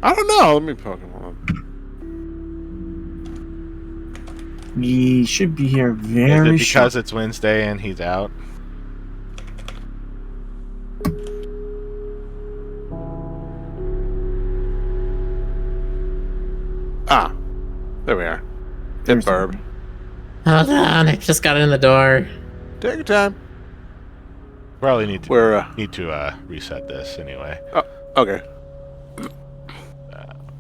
I don't know. Let me Pokemon. He should be here very Is it because short. it's Wednesday and he's out? Ah, there we are. Hit Barb. Hold on, I just got in the door. Take your time. Probably need to We're reset this anyway. Oh, okay.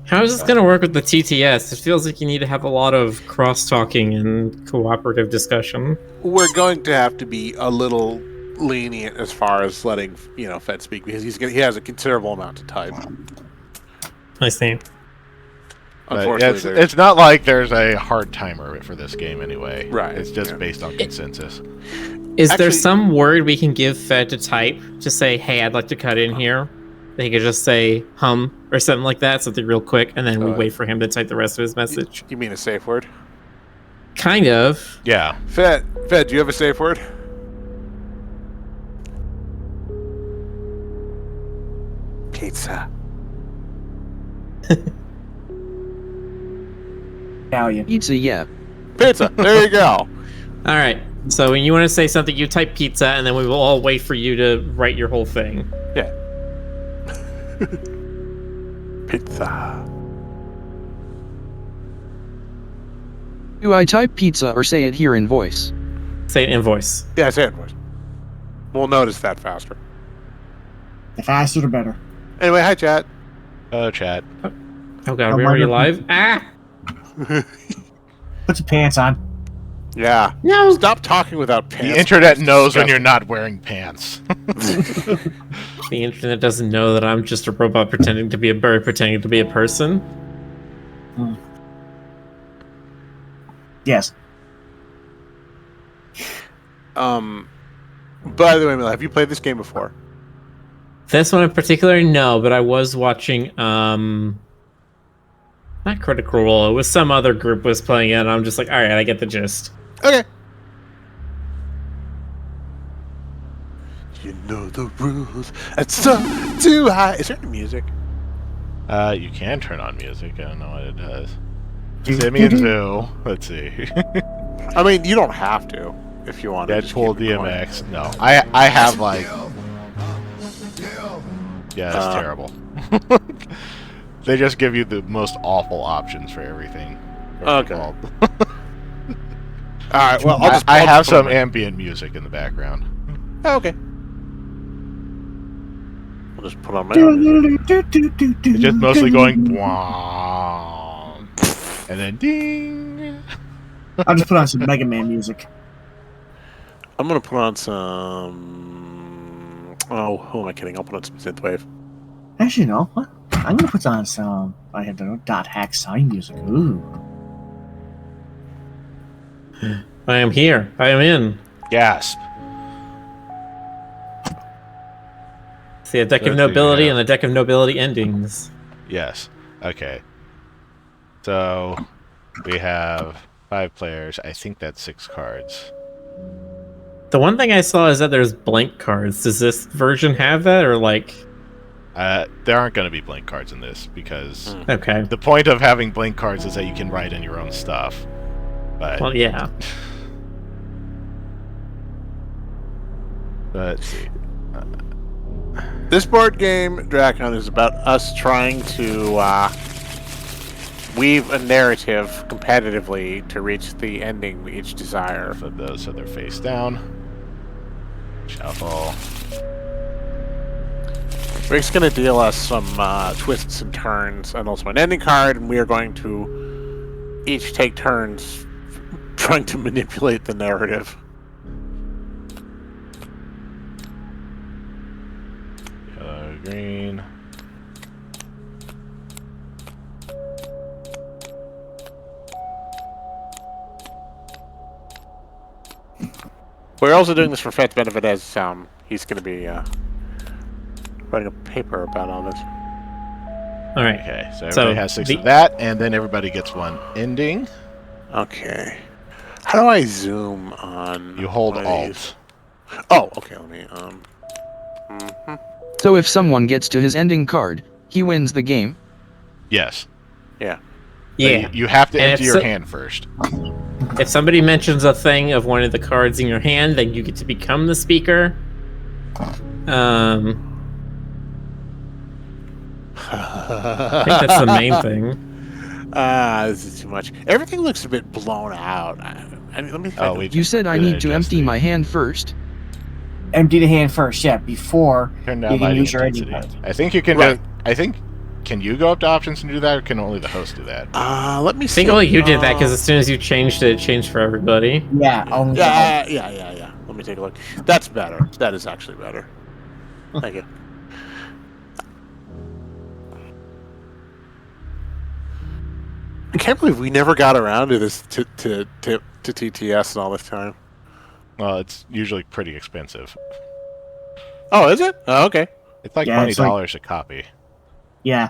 How is this going to work with the TTS? It feels like you need to have a lot of cross-talking and cooperative discussion. We're going to have to be a little lenient as far as letting Fed speak because he has a considerable amount to type. I see. Unfortunately, it's not like there's a hard timer for this game anyway. Right. It's just based on consensus. Is there some word we can give Fed to type to say, hey, I'd like to cut in here? They could just say hum or something like that, something real quick, and then we wait for him to type the rest of his message. You mean a safe word? Kind of. Yeah. Fed, do you have a safe word? Pizza. Italian. Pizza, yeah. Pizza. There you go. All right. So when you want to say something, you type pizza, and then we will all wait for you to write your whole thing. Yeah. Pizza. Do I type pizza or say it here in voice? Say it in voice. Yeah, say it, boys. We'll notice that faster. The faster the better. Anyway, hi, chat. Oh, chat. Oh god, are we already live? Ah! Put your pants on. Yeah. No! Stop talking without pants. The internet knows when you're not wearing pants. The internet doesn't know that I'm just a robot pretending to be a bird, pretending to be a person. Yes. By the way, Mila, have you played this game before? This one in particular, no, but I was watching, not Critical Role, it was some other group was playing it, and I'm just like, alright, I get the gist. Okay. You know the rules. It's so too high. Is there any music? You can turn on music. I don't know what it does. Simmy and Zoo. Let's see. I mean, you don't have to if you want to. Deadpool DMX. No, I have like. Yeah, it's terrible. They just give you the most awful options for everything. Okay. All right. Well, I have some ambient music in the background. Oh, okay. We'll just put on my own. It's just mostly going "Wah," and then ding. I'll just put on some Mega Man music. I'm gonna put on some. Oh, who am I kidding? I'll put on some synthwave. Actually, no. What? I'm gonna put on some. I have the dot hack sign music. Ooh. I am here. I am in. Gasp. See, a deck of nobility and a deck of nobility endings. Yes. Okay. So we have 5 players. I think that's 6 cards. The one thing I saw is that there's blank cards. Does this version have that, or like? There aren't going to be blank cards in this because Okay. the point of having blank cards is that you can write in your own stuff. But Well, yeah. let's see. This board game, Dracon, is about us trying to weave a narrative competitively to reach the ending we each desire. Flip those so they're face down. Shuffle. Rick's going to deal us some twists and turns and also an ending card, and we are going to each take turns trying to manipulate the narrative. Yellow, green. We're also doing this for Fed's benefit as he's going to be writing a paper about all this. All right. Okay, so everybody has 6 of that, and then everybody gets 1 ending. Okay. How do I zoom on? You hold one of Alt. these? Oh, okay. Let me. So if someone gets to his ending card, he wins the game? Yes. Yeah. Yeah. You have to And empty if your so- hand first. If somebody mentions a thing of one of the cards in your hand, then you get to become the speaker. I think that's the main thing. This is too much. Everything looks a bit blown out. Let me. Oh, You said I need to empty my hand first. Empty the hand first, yeah, before Turn you down can lighting use your ending intensity. card. I think you can Right. can you go up to options and do that, or can only the host do that? Let me I see. think only you did that because as soon as you changed it, it changed for everybody. Yeah, only the host. Yeah. Let me take a look. That's better. That is actually better. Thank you. I can't believe we never got around to this to TTS in all this time. Well, it's usually pretty expensive. Oh, is it? Oh, okay. It's like Yeah, it's like- $20 a copy. Yeah.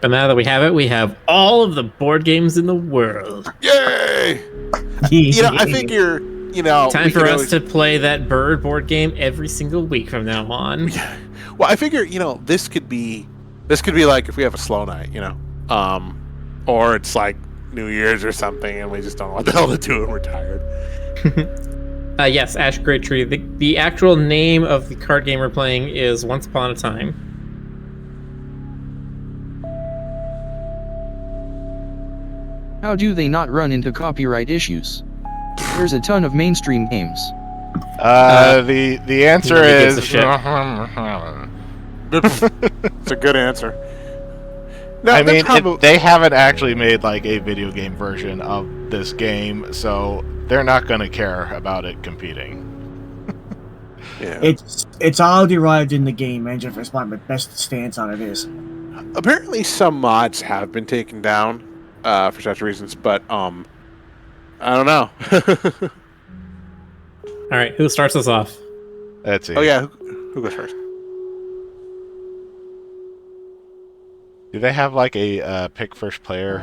But now that we have it, we have all of the board games in the world. Yay! You know, I figure, Time we for could us always- to play that bird board game every single week from now on. Well, I figure, this could be like if we have a slow night, or it's like New Year's or something, and we just don't know what the hell to do, and we're tired. Yes, Ash Great Tree. The actual name of the card game we're playing is Once Upon a Time. How do they not run into copyright issues? There's a ton of mainstream games. The answer Nobody gives a is shit. It's a good answer. No, I that's mean, they haven't actually made like a video game version of this game, so they're not going to care about it competing. yeah. It's all derived in the game engine. It's my best stance on it is. Apparently, some mods have been taken down for such reasons, but I don't know. All right, who starts us off? Let's see. Oh yeah, who goes first? Do they have like a pick first player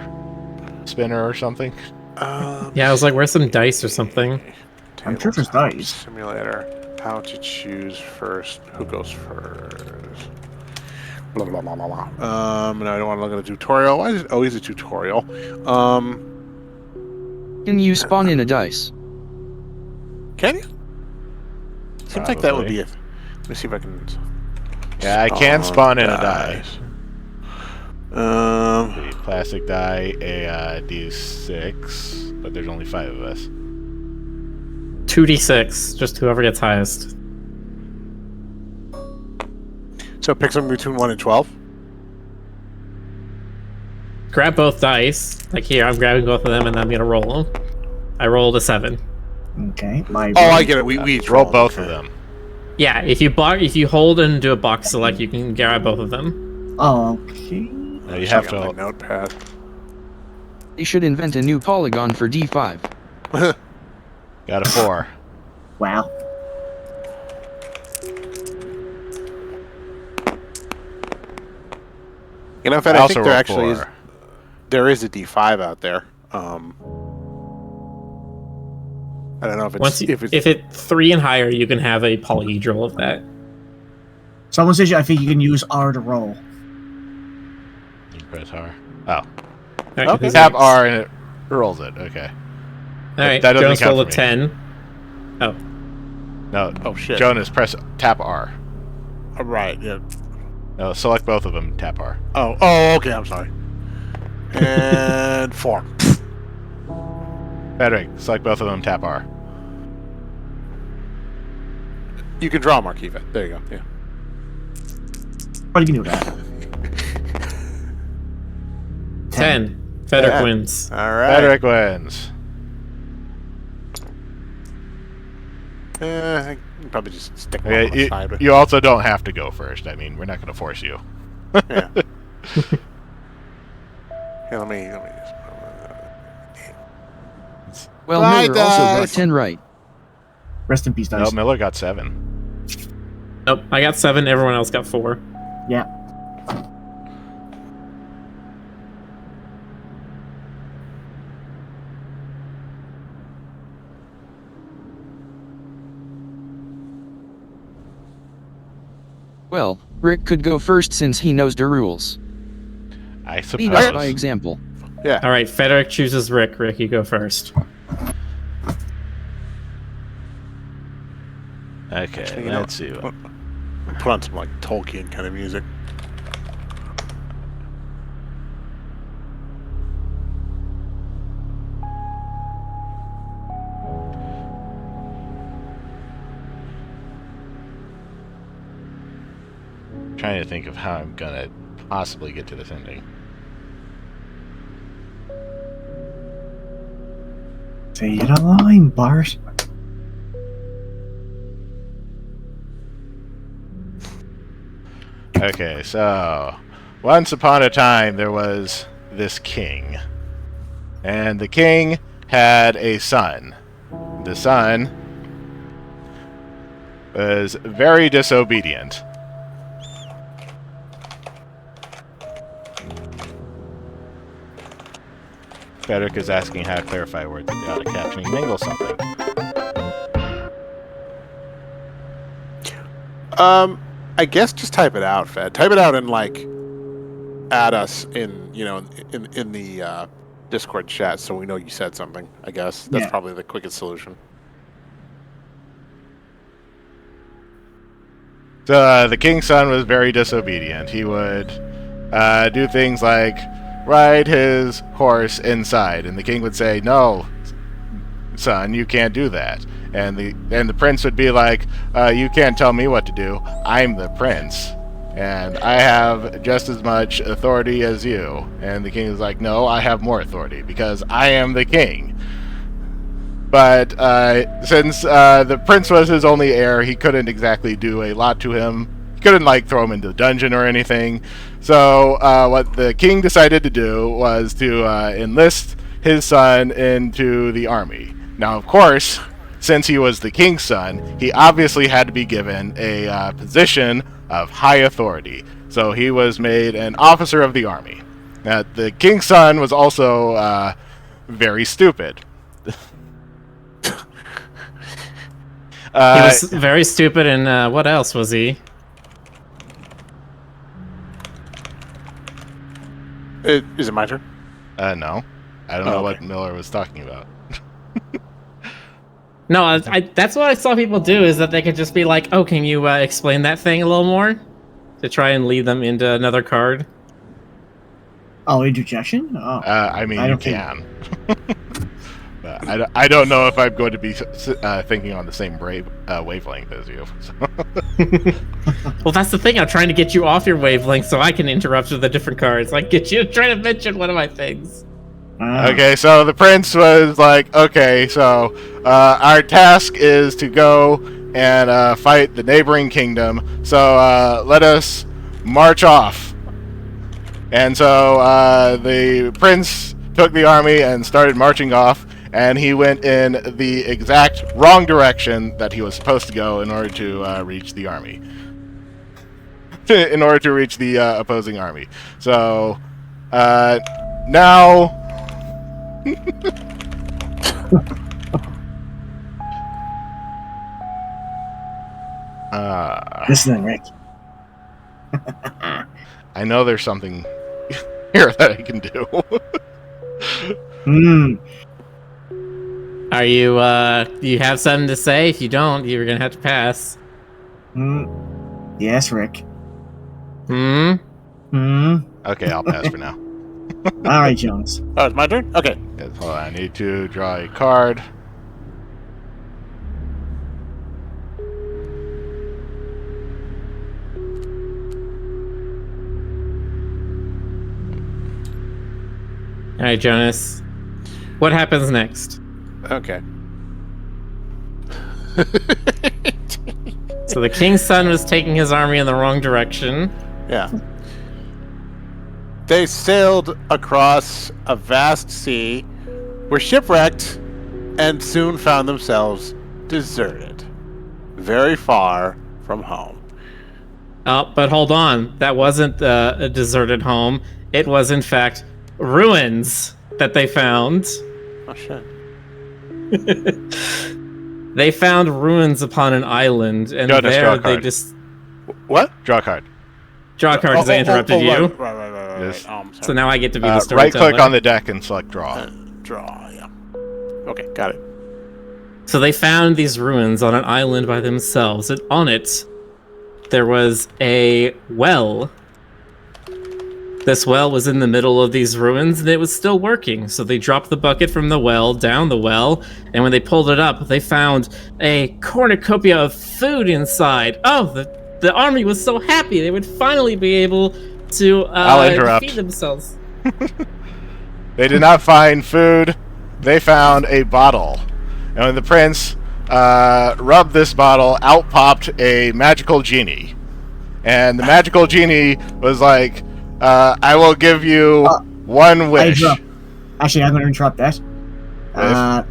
spinner or something? Yeah, I was like, where's some dice or something? I'm sure there's Tabletop dice. Simulator. How to choose first? Who goes first? Blah blah blah blah blah. No, I don't want to look at a tutorial. Why is it always a tutorial? Can you spawn in a dice? Can you? Seems like that would Probably. be it. Let me see if I can. Yeah, I can spawn in a die. Um, The plastic die, a D6, but there's only 5 of us. 2d6, just whoever gets highest. so pick something between 1 and 12. Grab both dice. Like here, I'm grabbing both of them and I'm gonna roll them. I rolled a 7. Okay. My Oh, I get it. We each Roll roll both okay. of them. Yeah, if you hold and do a box select, you can grab both of them. Oh, okay. No, you Check have out my to. notepad. They should invent a new polygon for D5. Got a 4. Wow. In fact, I I also think there rolled actually is 4. there is a D5 out there. I don't know if it's If it's 3 and higher, you can have a polyhedral of that. Someone says I think you can use R to roll. You press R. Oh. All right, Okay. who's Tap next? R and it rolls it. Okay. All right, That doesn't Jonas count rolled a for me. 10. Oh, No. Oh, shit. Jonas, tap R. right, yeah. No, select both of them. Tap R. Oh, okay. I'm sorry. And 4. Patrick, select both of them. Tap R. You can draw Markiva. There you go. Yeah. But you can do that. 10. Federic 10. wins. All right. Patrick wins. I can probably just stick one on the Okay, side. you also don't have to go first. I mean, we're not going to force you. Yeah. Here, let me just. Well, Right, Miller also got guys. 10 right. Rest in peace, No, dice. Miller got 7. Nope, I got 7. Everyone else got 4. Yeah. Well, Rick could go first since he knows the rules. I Lead us by suppose. example. Yeah. All right, Frederick chooses Rick. Rick, you go first. Okay, You know, let's see. Put on some like Tolkien kind of music. Trying to think of how I'm gonna possibly get to this ending. Say it online, Bart. Okay, so once upon a time there was this king. And the king had a son. The son was very disobedient. Frederick is asking how to clarify words with the auto captioning mingle something. I guess just type it out, Fed. Type it out and like add us in, in the Discord chat so we know you said something. I guess that's Yeah. probably the quickest solution. So, the king's son was very disobedient. He would do things like ride his horse inside, and the king would say, "No, son, you can't do that." And the prince would be like, "You can't tell me what to do. I'm the prince, and I have just as much authority as you." And the king was like, "No, I have more authority because I am the king." But since the prince was his only heir, he couldn't exactly do a lot to him. He couldn't like throw him into the dungeon or anything. So what the king decided to do was to enlist his son into the army. Now, of course, since he was the king's son, he obviously had to be given a position of high authority. So he was made an officer of the army. Now, the king's son was also very stupid. He was very stupid, and what else was he? Is it my turn? No. I don't know what Miller was talking about. No, I that's what I saw people do, is that they could just be like, "Oh, can you explain that thing a little more?" To try and lead them into another card. Oh, interjection? Oh. I mean, I you don't think- can. But I don't know if I'm going to be thinking on the same wavelength as you. So. Well, that's the thing. I'm trying to get you off your wavelength so I can interrupt with the different cards. Like, get you to try to mention one of my things. Okay, so the prince was like, okay, so our task is to go and fight the neighboring kingdom, so let us march off. And so the prince took the army and started marching off, and he went in the exact wrong direction that he was supposed to go in order to reach the army. In order to reach the opposing army. So now... Listen, Rick. I know there's something here that I can do. Are you, you have something to say? If you don't, you're gonna have to pass. Yes, Rick. Okay, I'll pass for now. All right, Jones. Oh, it's my turn? Okay. Yes, hold on, I need to draw a card. All right, Jonas. What happens next? Okay. So the king's son was taking his army in the wrong direction. Yeah. They sailed across a vast sea, were shipwrecked, and soon found themselves deserted, very far from home. Oh, but hold on. That wasn't a deserted home. It was, in fact, ruins that they found. Oh, shit. They found ruins upon an island, and Jonas, draw there a they card. just... What? Draw a card. Draw a card because I interrupted you. Right. Yes. Sorry. So now I get to be the storyteller. Right-click on the deck and select draw. Draw, yeah. Okay, got it. So they found these ruins on an island by themselves, and on it, there was a well. This well was in the middle of these ruins, and it was still working. So they dropped the bucket from the well, down the well, and when they pulled it up, they found a cornucopia of food inside. Oh, the army was so happy. They would finally be able to I'll interrupt. feed themselves. They did not find food. They found a bottle. And when the prince rubbed this bottle, out popped a magical genie. And the magical genie was like, I will give you one wish. Actually, I'm going to interrupt that.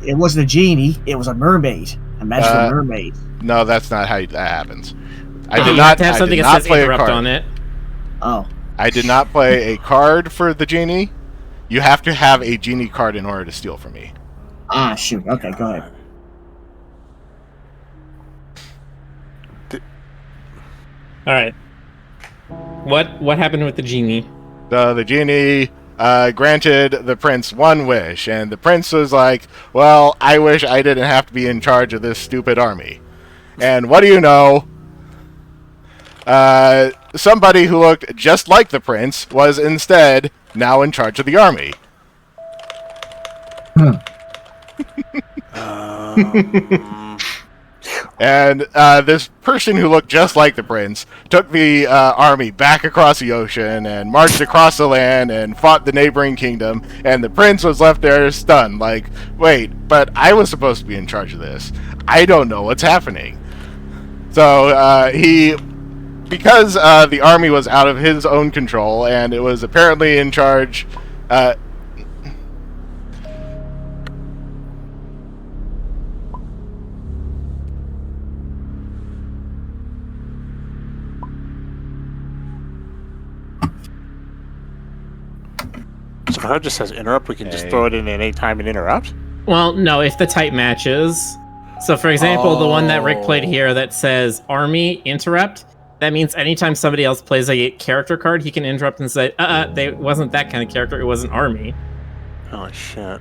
It wasn't a genie. It was a mermaid. A magical mermaid. No, that's not how that happens. I You did have not. to have I something did that not says play a interrupt card. on it. Oh. I did not play a card for the genie. You have to have a genie card in order to steal from me. Ah, shoot. Okay, go ahead. All right. What happened with the genie? The genie granted the prince one wish, and the prince was like, well, I wish I didn't have to be in charge of this stupid army. And what do you know? Somebody who looked just like the prince was instead now in charge of the army. And this person who looked just like the prince took the army back across the ocean and marched across the land and fought the neighboring kingdom, and the prince was left there stunned, like, wait, but I was supposed to be in charge of this. I don't know what's happening. So because the army was out of his own control and it was apparently in charge... So if a card just says interrupt, we can just Hey. throw it in at any time and interrupt? Well, no, if the type matches. So, for example, the one that Rick played here that says Army Interrupt, that means anytime somebody else plays a character card, he can interrupt and say, they wasn't that kind of character, it was an army. Oh, shit.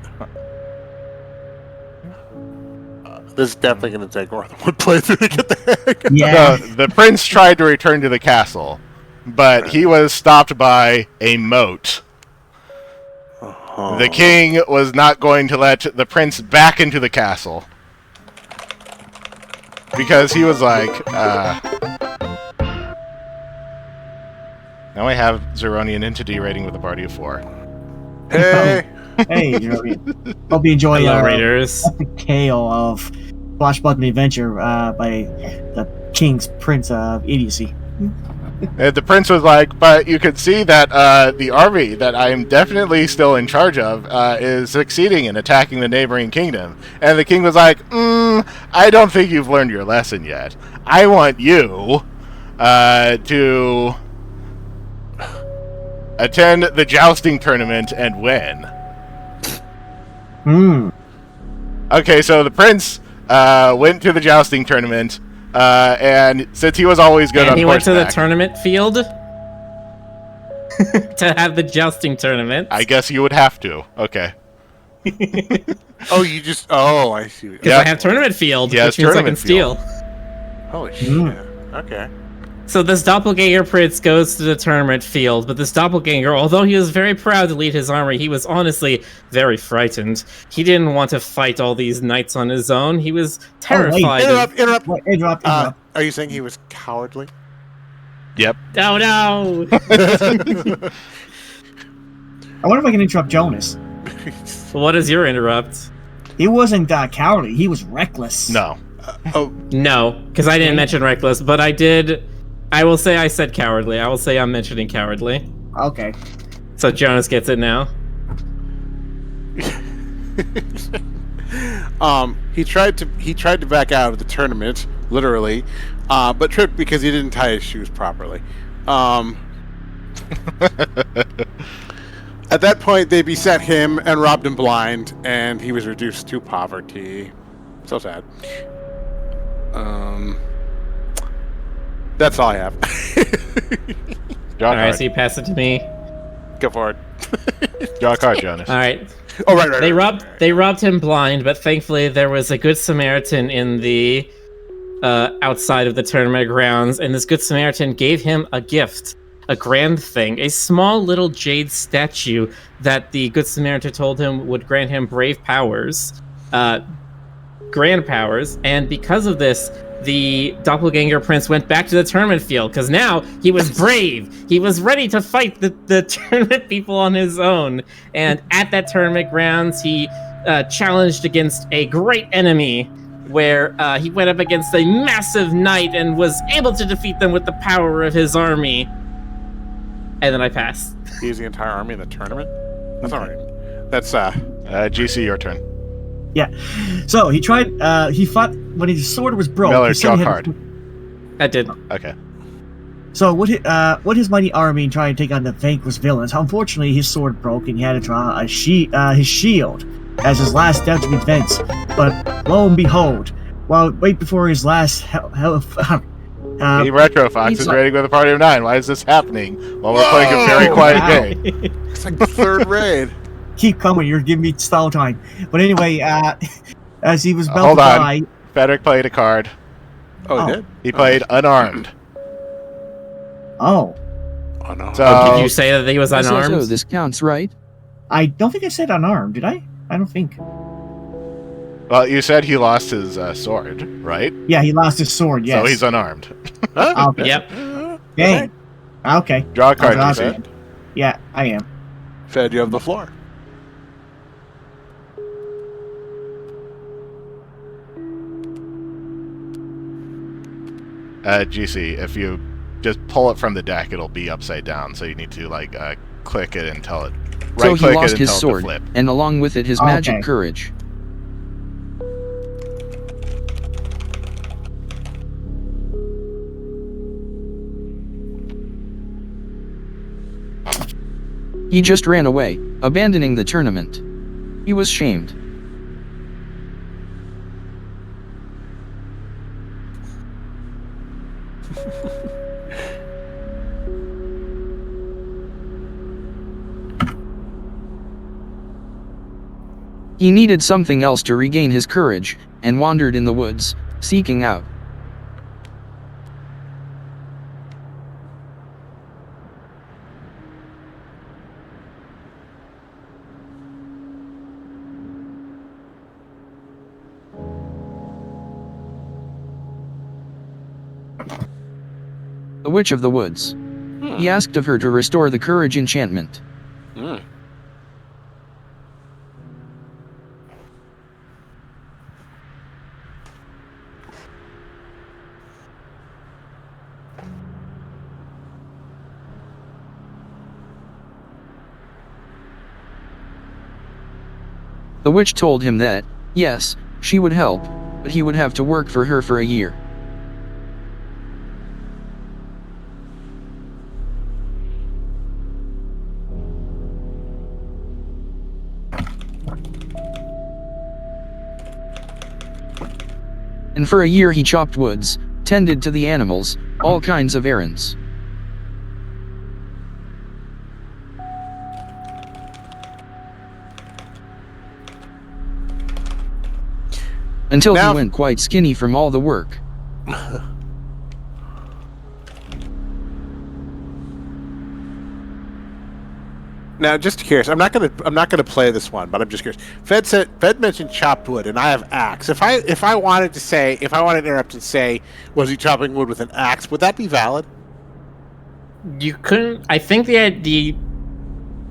This is definitely going to take more than one playthrough to get there. Yeah. The prince tried to return to the castle, but he was stopped by a moat. The king was not going to let the prince back into the castle. Because he was like, Now I have Zeronian Entity rating with a party of 4. Hey! Hey, hope you enjoy Hello, our Raiders. epic tale of Flashbutton Adventure by the King's Prince of Idiocy. And the prince was like, but you could see that the army that I am definitely still in charge of is succeeding in attacking the neighboring kingdom. And the king was like, I don't think you've learned your lesson yet. I want you to attend the jousting tournament and win. Okay, so the prince went to the jousting tournament, and since he was always good on he went to the horseback, tournament field to have the jousting tournament. I guess you would have to. Okay. Oh, you just... Oh, I see. Because I have tournament field, Yeah, which it's means I can tournament steal. field. Holy shit. Okay. So this doppelganger prince goes to the tournament field, but this doppelganger, although he was very proud to lead his army, he was honestly very frightened. He didn't want to fight all these knights on his own. He was terrified. Interrupt. Wait, interrupt. Are you saying he was cowardly? Yep. Oh no! I wonder if I can interrupt Jonas. What is your interrupt? He wasn't cowardly. He was reckless. No. No, because I didn't mention reckless, but I did. I will say I said cowardly. I will say I'm mentioning cowardly. Okay. So Jonas gets it now. He tried to back out of the tournament, literally, but tripped because he didn't tie his shoes properly. At that point, they beset him and robbed him blind, and he was reduced to poverty. So sad. That's all I have. Draw a All right, card. so you pass it to me. Go for it. Draw a card, Jonas. All right. Oh, right. They robbed him blind, but thankfully there was a good Samaritan in the outside of the tournament grounds, and this good Samaritan gave him a gift, a grand thing, a small little jade statue that the good Samaritan told him would grant him brave powers, grand powers, and because of this, the doppelganger prince went back to the tournament field because now he was brave. He was ready to fight the tournament people on his own. And at that tournament grounds, he challenged against a great enemy where he went up against a massive knight and was able to defeat them with the power of his army. And then I passed. He used the entire army in the tournament? That's all right. That's, GC, your turn. Yeah. So he tried. He fought when his sword was broke. Miller, he said draw he a had- card. I did. Okay. So what his mighty army tried to take on the vanquished villains. Unfortunately, his sword broke, and he had to draw his shield as his last step to defense. But lo and behold, right before his last Team Retrofox is raiding with a party of 9. Why is this happening while we're playing a very quiet game? it's like the third raid. keep coming. You're giving me stall time. But anyway, as he was about Hold to on. die, Frederick played a card. Oh, he Oh. did? He played unarmed. oh, Oh, no. So Did you say that he was unarmed? So this counts, right? I don't think I said unarmed, did I? I don't think. well, you said he lost his sword, right? Yeah, he lost his sword. Yes. So he's unarmed. Huh? Okay. Yep. Dang. Okay. Draw a card, Draw you a said. Yeah, I am. Fed, you have the floor. GC, if you just pull it from the deck, it'll be upside down. So you need to like click it until it. So Right he click lost it his until sword, it flip. and along with it his Okay. magic courage. He just ran away, abandoning the tournament. He was shamed. He needed something else to regain his courage, and wandered in the woods, seeking out. The Witch of the Woods. He asked of her to restore the courage enchantment. Hmm. The witch told him that, yes, she would help, but he would have to work for her for a year. And for a year he chopped woods, tended to the animals, all kinds of errands. Until Now- he went quite skinny from all the work. Now, just curious, I'm not gonna play this one, but I'm just curious. Fed mentioned chopped wood, and I have axe. If I wanted to interrupt and say, was he chopping wood with an axe? Would that be valid? You couldn't. I think the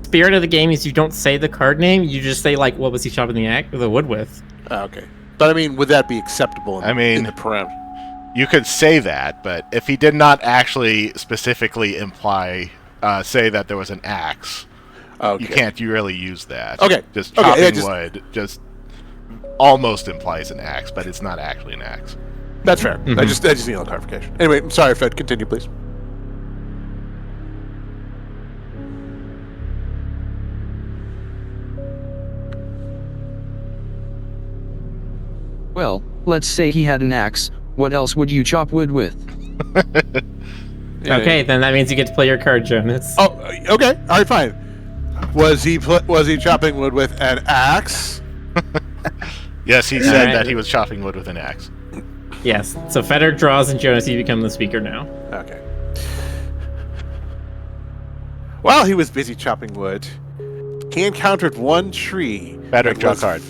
spirit of the game is you don't say the card name. You just say like, what was he chopping the wood with? Oh, okay, but I mean, would that be acceptable? In the param? You could say that, but if he did not actually specifically say that there was an axe, Okay. you can't really use that. Okay. Just Okay, chopping yeah, just- wood just almost implies an axe, but it's not actually an axe. That's fair. Mhm. I just need a little clarification. Anyway, I'm sorry, Fed. Continue, please. Well, let's say he had an axe, what else would you chop wood with? Okay, then that means you get to play your card, Jonas. Oh, okay. All right, fine. Was he chopping wood with an axe? Yes, he said Alright. that he was chopping wood with an axe. Yes. So Feder draws, and Jonas, you become the speaker now. Okay. While he was busy chopping wood, he encountered one tree. Patrick, that draw a was- card.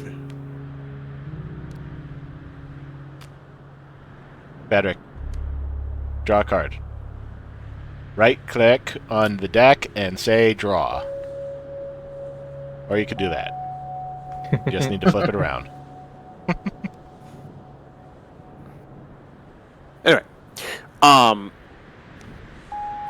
Patrick, draw a card. Right-click on the deck and say draw. Or you could do that. You just need to flip it around. Anyway,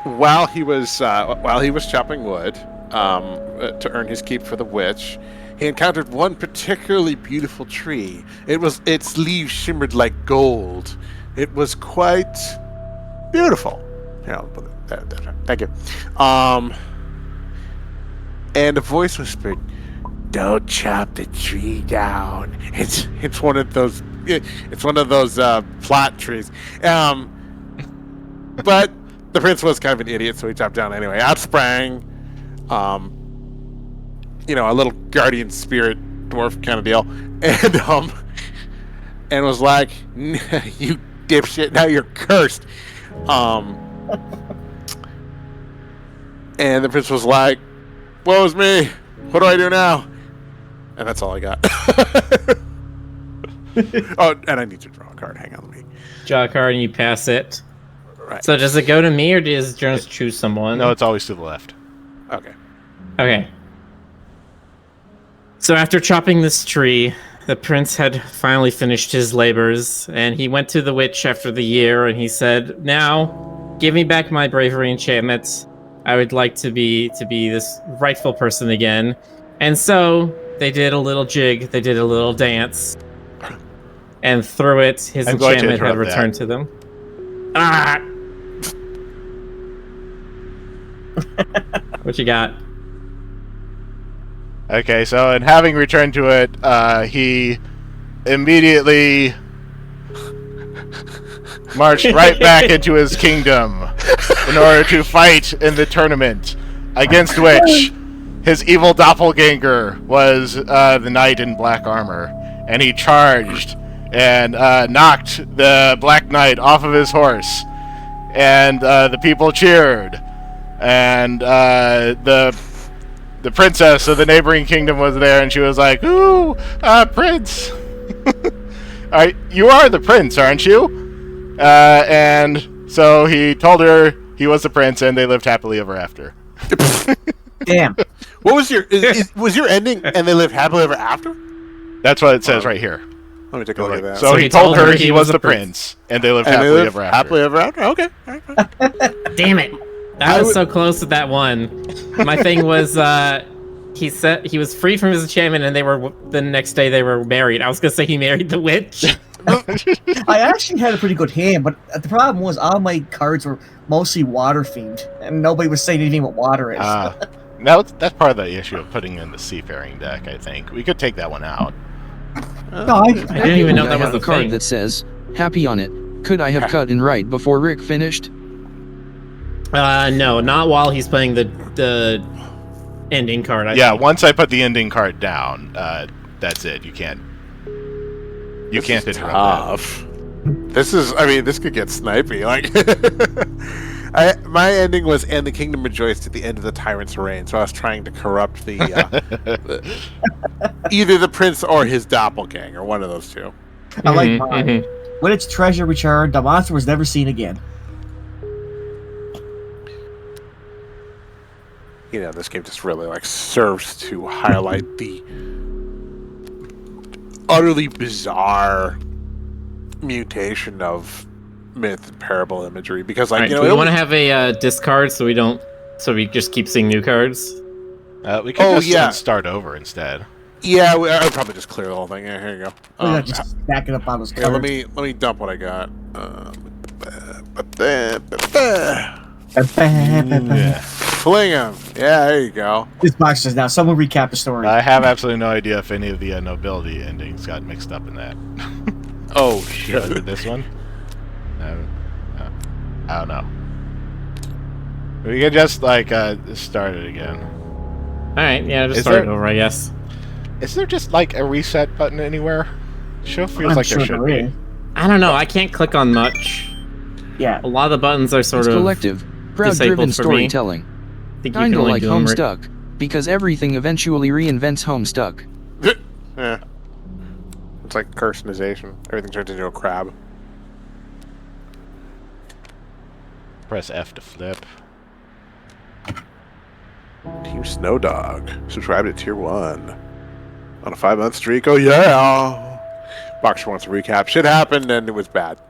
while he was chopping wood to earn his keep for the witch, he encountered one particularly beautiful tree. Its leaves shimmered like gold. It was quite beautiful. Yeah, thank you. And a voice whispered, "Don't chop the tree down. It's one of those plot trees." But the prince was kind of an idiot, so he chopped down anyway. Out sprang, a little guardian spirit dwarf kind of deal, and was like, "You dipshit! Now you're cursed." And the prince was like, "Woe is me! What do I do now?" And that's all I got. Oh, and I need to draw a card. Hang on, let me. Draw a card, and you pass it. Right. So does it go to me, or does Jonas choose someone? No, it's always to the left. Okay. Okay. So after chopping this tree, the prince had finally finished his labors, and he went to the witch after the year, and he said, "Now, give me back my bravery enchantments. I would like to be this rightful person again." And so they did a little jig, they did a little dance, and through it, his I'm going to enchantment had interrupt returned to them. Ah! What you got? Okay, so in having returned to it, he immediately marched right back into his kingdom in order to fight in the tournament, against which his evil doppelganger was the knight in black armor, and he charged and knocked the Black Knight off of his horse, and the people cheered, and the princess of the neighboring kingdom was there, and she was like, "Ooh, prince! You are the prince, aren't you?" And so he told her he was the prince, and they lived happily ever after. Damn. What was your was your ending? And they lived happily ever after? That's what it says right here. Let me take a look at that. So he told her he was the prince, and they lived And they happily lived ever after. happily ever after. Okay. All right, fine. Damn it! I was so close with that one. My thing was, he said he was free from his enchantment, and the next day they were married. I was gonna say he married the witch. I actually had a pretty good hand, but the problem was all my cards were mostly water themed, and nobody was saying anything what water is. That's part of the issue of putting in the seafaring deck, I think. We could take that one out. No, I didn't even know I that was have a the card thing. that says, "Happy on it. Could I have cut and write before Rick finished?" No, not while he's playing the ending card. I think. Once I put the ending card down, that's it. You can't interrupt that. Tough. This could get snipey. Like, my ending was "And the kingdom rejoiced at the end of the tyrant's reign." So I was trying to corrupt either the prince or his doppelganger, one of those two. I like mine. When its treasure returned, the monster was never seen again. This game just really serves to highlight the utterly bizarre mutation of myth and parable imagery. Because Right, do we want to have a discard so we just keep seeing new cards? We could start over instead. Yeah, I'll probably just clear the whole thing. Yeah, here you go. We're just stacking up on those cards. Let me dump what I got. Fling him. Yeah, there you go. This box says now. Someone recap the story. I have absolutely no idea if any of the nobility endings got mixed up in that. Oh Should I do shit. this one? I don't know. We can just, like, start it again. Alright, yeah, just Is start it there- over, I guess. Is there just, like, a reset button anywhere? Sure feels I'm like sure there should be. is. I don't know, I can't click on much. Yeah. A lot of the buttons are sort It's of collective, crowd-driven disabled for me. storytelling. I think you can Kinda only like do them Homestuck, because everything eventually reinvents Homestuck. Yeah. It's like cursonization. Everything turns into a crab. Press F to flip. Team Snow Dog. Subscribe to Tier 1. On a 5-month streak. Oh, yeah! Boxer wants a recap. Shit happened and it was bad.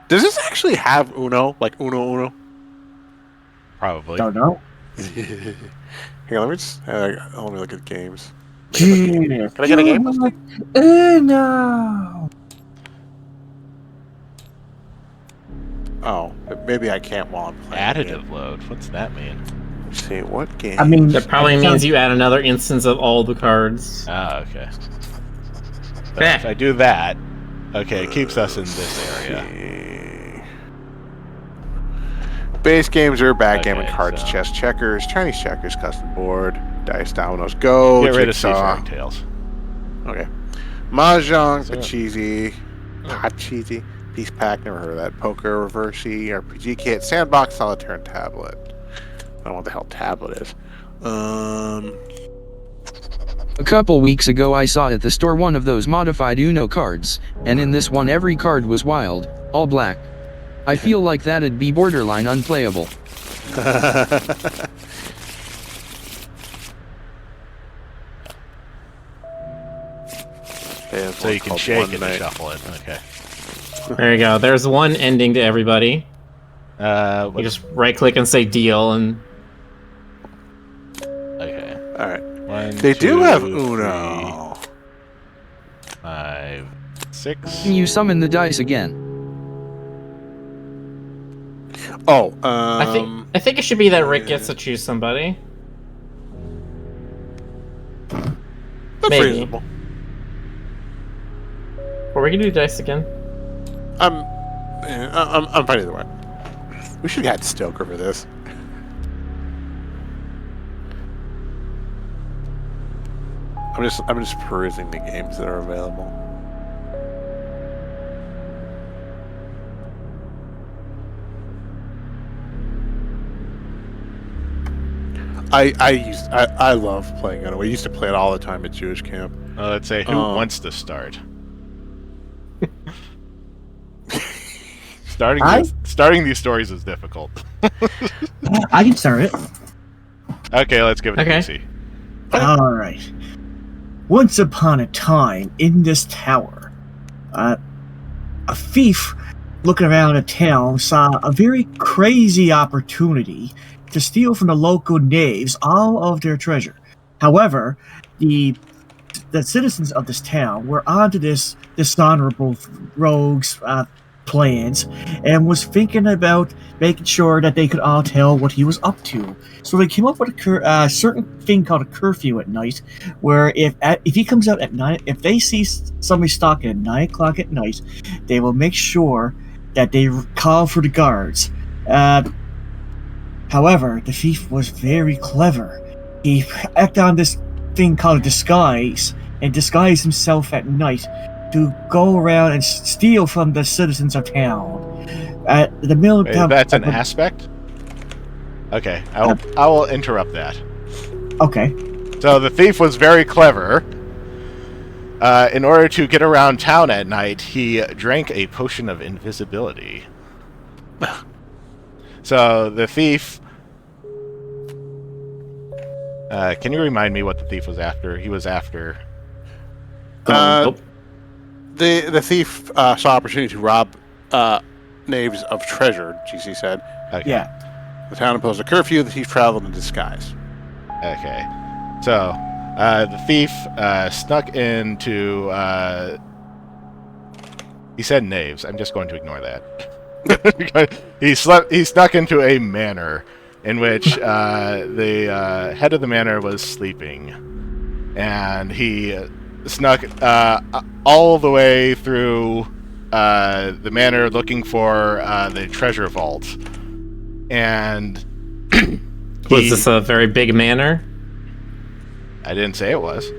Does this actually have Uno? Like Uno? Probably. Don't know. Hang on, let me just let me look at games. Can I get a game? No. Oh, maybe I can't while I'm playing. the game. Additive load. What's that mean? Let's see, what game? I mean, That probably means you add another instance of all the cards. Ah, okay. So Yeah. if I do that, okay, it keeps us in this area. Base games are backgammon, Okay, cards, so- chess, checkers, Chinese checkers, custom board, dice, dominoes, go, Get rid of jigsaw. Seafaring Tales. Okay. Mahjong, So- Pachisi, Pachisi, Peace Pack, never heard of that. Poker, Reversi, RPG Kit, Sandbox, Solitaire, and Tablet. I don't know what the hell Tablet is. A couple weeks ago I saw at the store one of those modified Uno cards, and in this one every card was wild, all black. I feel like that'd be borderline unplayable. So you can shake it and shuffle it. Okay. There you go. There's one ending to everybody. You What- just right click and say deal, and okay. Alright. One, They do two, have 3, Uno. 5, 6. Can you summon the dice again? Oh, I think it should be that Rick gets to choose somebody. that's maybe. reasonable. Or we can do dice again. I'm fine either way. We should have had Stoker for this. I'm just perusing the games that are available. I love playing it. We used to play it all the time at Jewish camp. Let's say who wants to start. Starting these stories is difficult. I can start it. Okay, let's give it Okay. to DC. All right. Once upon a time, in this tower, a thief looking around a town saw a very crazy opportunity to steal from the local knaves all of their treasure. However, the citizens of this town were onto this dishonorable rogue's plans and was thinking about making sure that they could all tell what he was up to. So they came up with a certain thing called a curfew at night, where if he comes out at night, if they see somebody stalking at 9 o'clock at night, they will make sure that they call for the guards. However, the thief was very clever. He acted on this thing called a disguise and disguised himself at night to go around and steal from the citizens of town. At the middle Wait, town, that's an aspect? Okay, I will interrupt that. Okay. So the thief was very clever. In order to get around town at night, he drank a potion of invisibility. So the thief... can you remind me what the thief was after? He was after... Oh, The thief saw opportunity to rob knaves of treasure, GC said. Okay. Yeah. The town imposed a curfew. The thief traveled in disguise. Okay. So, the thief snuck into... he said knaves. I'm just going to ignore that. he snuck into a manor in which the head of the manor was sleeping, and he snuck all the way through the manor looking for the treasure vault. And Was this a very big manor? I didn't say it was.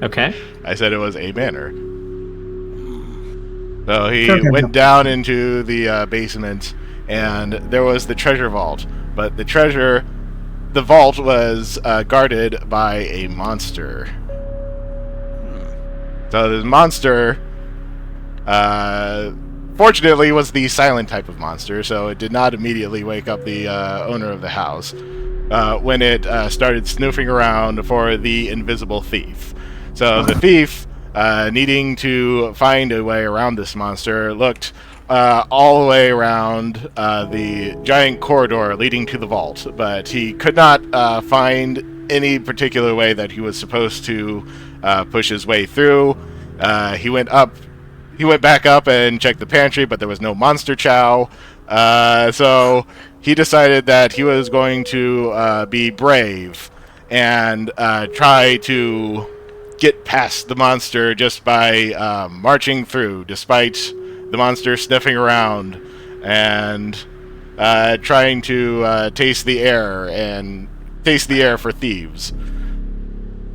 Okay. I said it was a manor. So he Okay. went down into the basement, and there was the treasure vault. But the vault was guarded by a monster. So this monster, fortunately, was the silent type of monster, so it did not immediately wake up the owner of the house when it started snooping around for the invisible thief. So the thief, needing to find a way around this monster, looked all the way around the giant corridor leading to the vault, but he could not find any particular way that he was supposed to push his way through. He went back up and checked the pantry, but there was no monster chow. So he decided that he was going to be brave and try to get past the monster just by marching through, despite the monster sniffing around and trying to taste the air for thieves.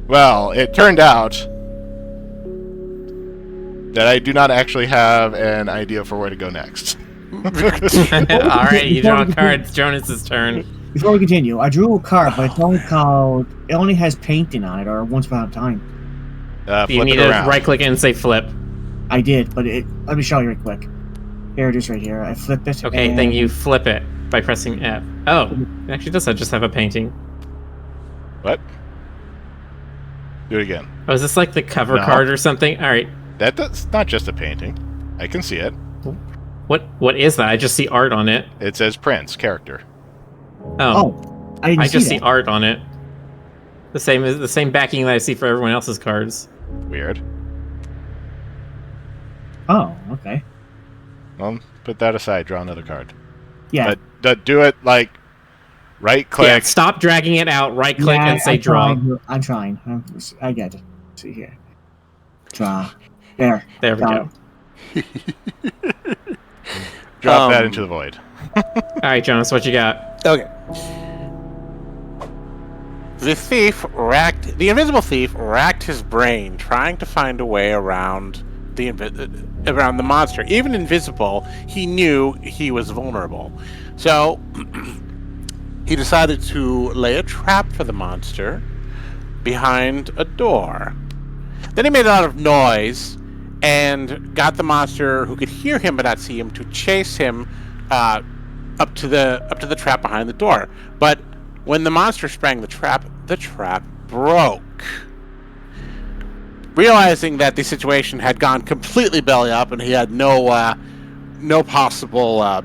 Well, it turned out that I do not actually have an idea for where to go next. Alright, you draw a card. It's Jonas's turn. Before we continue, I drew a card, but it's only called. It only has painting on it, or Once Upon a Time. You Flip need it to around. right click and say flip. I did, but let me show you real quick. Here it is right here. I flip it. Okay, and then you flip it by pressing F. Oh, it actually does just have a painting. What? Do it again. Oh, is this like the cover No. card or something? Alright. That's not just a painting. I can see it. What is that? I just see art on it. It says Prince, character. Oh. Oh, I didn't I just see see that. art on it. The same backing that I see for everyone else's cards. Weird. Oh, okay. Well, put that aside. Draw another card. Yeah. But do it like right click. Yeah, stop dragging it out, right click Yeah, and say I'm draw. I'm trying. I get it. Let's see here. Draw. There. There we Got go. it. Drop that into the void. Alright, Jonas, what you got? Okay. The invisible thief racked his brain trying to find a way around around the monster. Even invisible, he knew he was vulnerable. So he decided to lay a trap for the monster behind a door. Then he made a lot of noise and got the monster, who could hear him but not see him, to chase him up to the trap behind the door. But when the monster sprang the trap broke. Realizing that the situation had gone completely belly up and he had no possible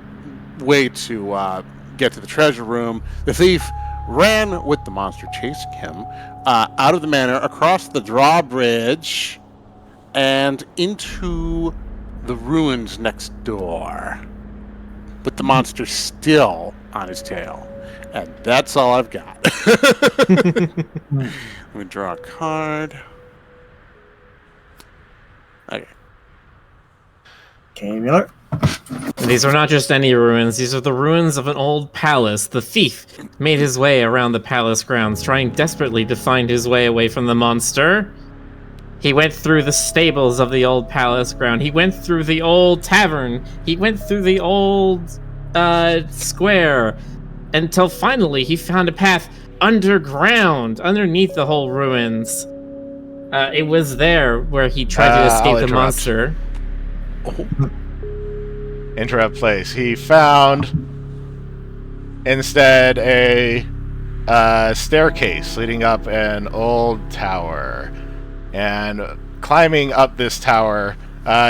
way to get to the treasure room, the thief ran with the monster chasing him out of the manor, across the drawbridge, and into the ruins next door, with the monster still on his tail. And that's all I've got. Let me draw a card. Okay. Okay, Miller. These are not just any ruins, these are the ruins of an old palace. The thief made his way around the palace grounds, trying desperately to find his way away from the monster. He went through the stables of the old palace ground. He went through the old tavern. He went through the old square, until finally he found a path underground, underneath the whole ruins. It was there where he tried to escape I'll the interrupt. monster. Interrupt place. He found instead a staircase leading up an old tower. And climbing up this tower,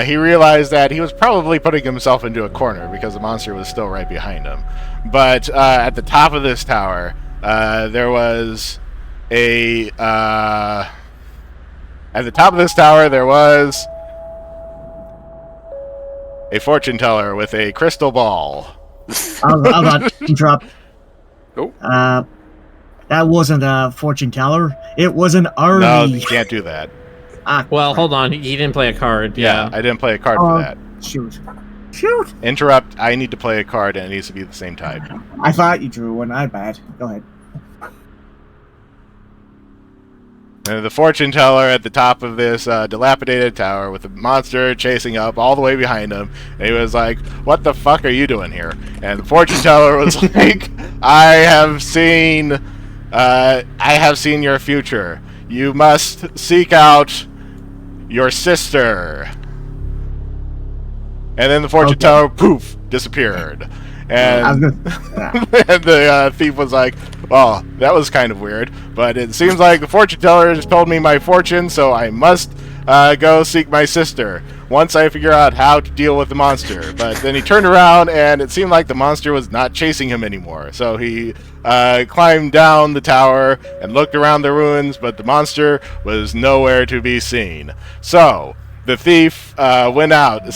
he realized that he was probably putting himself into a corner because the monster was still right behind him. But at the top of this tower, there was a... at the top of this tower, there was a fortune teller with a crystal ball. I'll not interrupt. Oh, That wasn't a fortune teller. It was an army. No, you can't do that. Well, hold on. He didn't play a card. Yeah, I didn't play a card for that. Shoot. Interrupt. I need to play a card, and it needs to be the same type. I thought you drew one. I bad. Go ahead. And the fortune teller at the top of this dilapidated tower with a monster chasing up all the way behind him. And he was like, "What the fuck are you doing here?" And the fortune teller was like, I have seen your future. You must seek out your sister." And then the fortune teller, poof, disappeared. And, and the thief was like, "Well, that was kind of weird, but it seems like the fortune teller has told me my fortune, so I must go seek my sister once I figure out how to deal with the monster." But then he turned around, and it seemed like the monster was not chasing him anymore. So he climbed down the tower and looked around the ruins, but the monster was nowhere to be seen. So the thief went out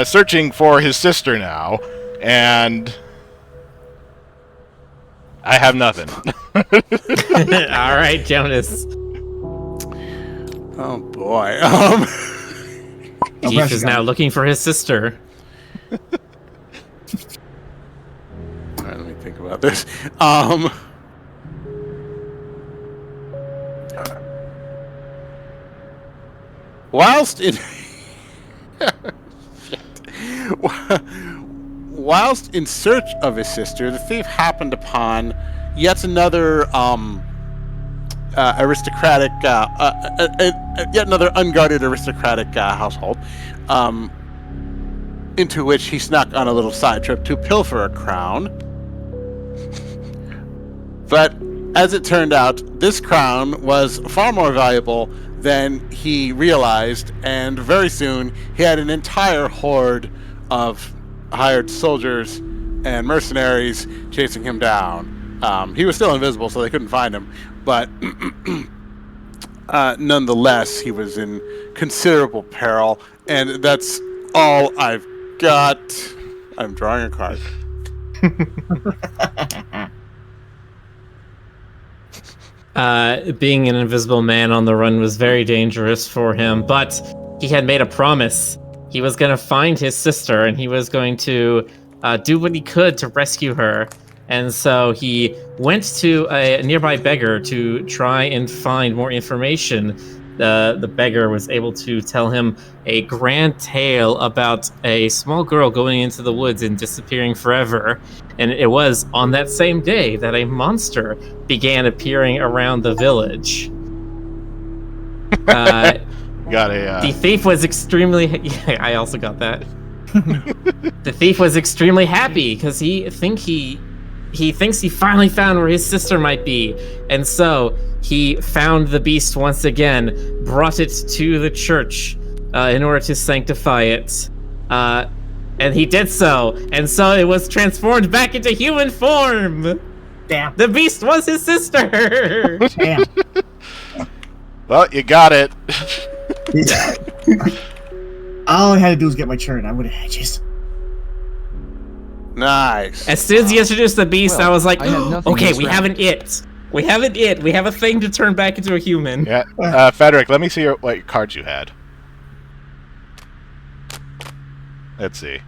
searching for his sister now, and I have nothing. All right, Jonas. oh boy. Keith is now looking for his sister. All right, let me think about this. Whilst in whilst in search of his sister, the thief happened upon yet another aristocratic, yet another unguarded aristocratic household, into which he snuck on a little side trip to pilfer a crown. But as it turned out, this crown was far more valuable than he realized, and very soon he had an entire horde of hired soldiers and mercenaries chasing him down. He was still invisible, so they couldn't find him, but nonetheless, he was in considerable peril, and that's all I've got. I'm drawing a card. Being an invisible man on the run was very dangerous for him, but he had made a promise. He was going to find his sister, and he was going to do what he could to rescue her. And so he went to a nearby beggar to try and find more information. The beggar was able to tell him a grand tale about a small girl going into the woods and disappearing forever. And it was on that same day that a monster began appearing around the village. The thief was extremely... Yeah, I also got that. The thief was extremely happy because he thinks he finally found where his sister might be. And so he found the beast once again, brought it to the church in order to sanctify it. And he did so. And so it was transformed back into human form. Damn. The beast was his sister. Damn. Well, you got it. All I had to do was get my turn. I would have just... Nice. As soon as he introduced the beast, I was like, I had nothing okay, this we round. have an it. We have an it. We have a thing to turn back into a human. Yeah, Frederick, let me see what cards you had. Let's see.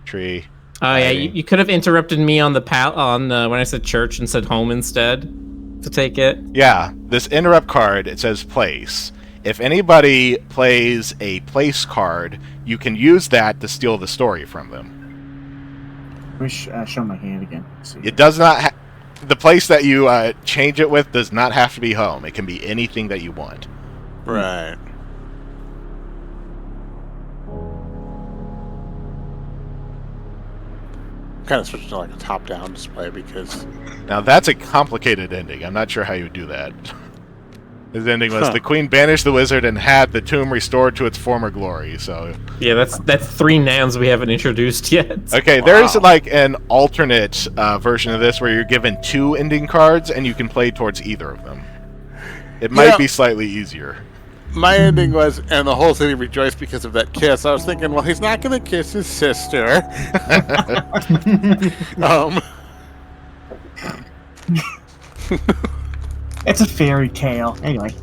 Tree. Oh yeah, you could have interrupted me on the when I said church and said home instead to take it. Yeah, this interrupt card, it says place. If anybody plays a place card, you can use that to steal the story from them. Show my hand again. Let's see. It does not the place that you change it with does not have to be home. It can be anything that you want. Right. Kind of switched to like a top-down display because... Now that's a complicated ending. I'm not sure how you would do that. His ending was the queen banished the wizard and had the tomb restored to its former glory. So yeah, that's 3 nouns we haven't introduced yet. okay, there's like an alternate version of this where you're given 2 ending cards and you can play towards either of them. It might be slightly easier. My ending was, and the whole city rejoiced because of that kiss. I was thinking, well, he's not going to kiss his sister. It's a fairy tale. Anyway.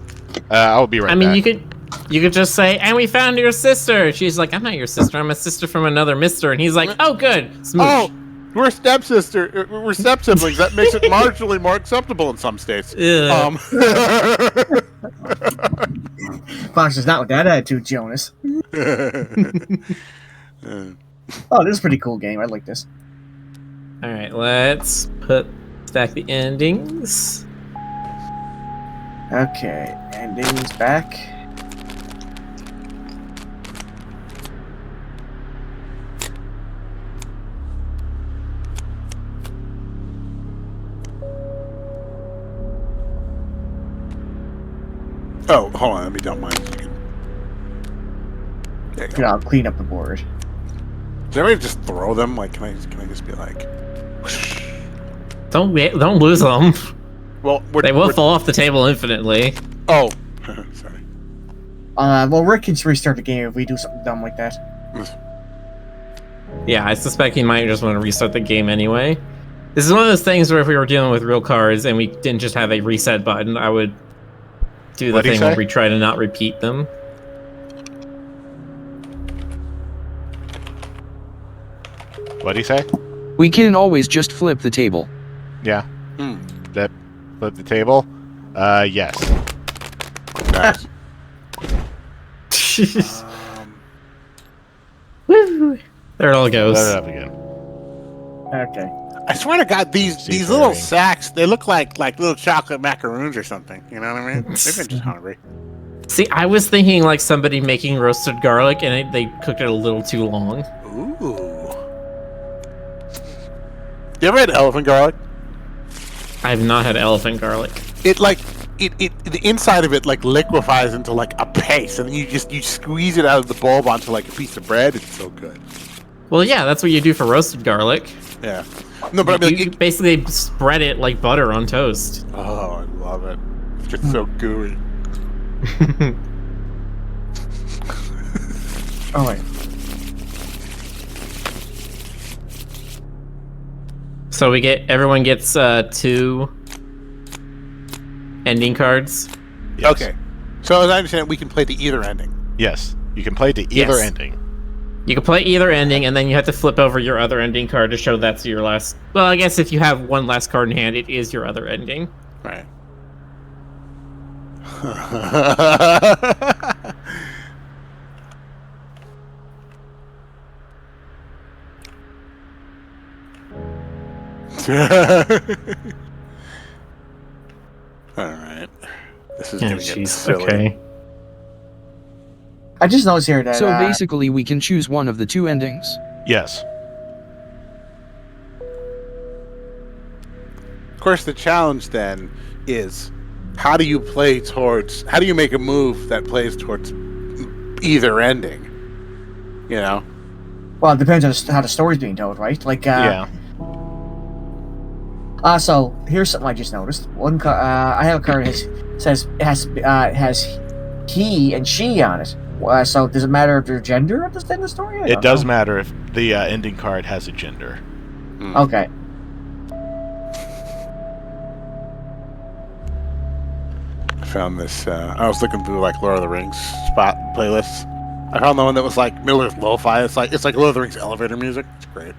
I'll be right I mean, back. you could just say, "And we found your sister." She's like, "I'm not your sister. I'm a sister from another mister." And he's like, "Oh, good, smooch." Oh, we're stepsister. We're step siblings. That makes it marginally more acceptable in some states. Yeah. Fox is not with that attitude, Jonas. Oh, this is a pretty cool game. I like this. All right, let's stack the endings. Okay, endings back. Oh, hold on. Let me dump mine. There you go. I'll clean up the board. Does everybody just throw them? Like, can I just be like, whoosh? Don't lose them. Well, They will fall off the table infinitely. Oh, sorry. Well, Rick can restart the game if we do something dumb like that. Yeah, I suspect he might just want to restart the game anyway. This is one of those things where if we were dealing with real cards and we didn't just have a reset button, I would do the What'd he thing where say? we try to not repeat them. What'd he say? We can always just flip the table. Yeah. Hmm. Flip the table? Yes. Nice. Woo! There it all goes. Load it up again. Okay. I swear to God, these little sacks, they look like little chocolate macaroons or something. You know what I mean? Maybe I'm just hungry. See, I was thinking like somebody making roasted garlic and they cooked it a little too long. Ooh. You ever had elephant garlic? I have not had elephant garlic. It the inside of it like liquefies into like a paste, and then you squeeze it out of the bulb onto like a piece of bread. It's so good. Well, yeah, that's what you do for roasted garlic. Yeah. No, but I mean, You basically spread it like butter on toast. oh, I love it. It's just so gooey. Oh, wait. So everyone gets 2 ending cards. Yes. Okay. So as I understand it, we can play to either ending. Yes. You can play to either Yes. ending. You can play either ending, and then you have to flip over your other ending card to show that's your last. Well, I guess if you have one last card in hand, it is your other ending. Right. All right. This is Yeah, gonna get jeez. silly. Okay. I just noticed here that. So basically, we can choose one of the 2 endings. Yes. Of course, the challenge then is how do you make a move that plays towards either ending? You know? well, it depends on how the story's being told, right? Like, Yeah. So here's something I just noticed. One card, I have a card that has he and she on it. So does it matter if their gender at the end of the story? I It don't does know. matter if the ending card has a gender. Okay. I found this. I was looking through like Lord of the Rings spot playlists. I found the one that was like Miller's Lo-Fi. It's like Lord of the Rings elevator music. It's great.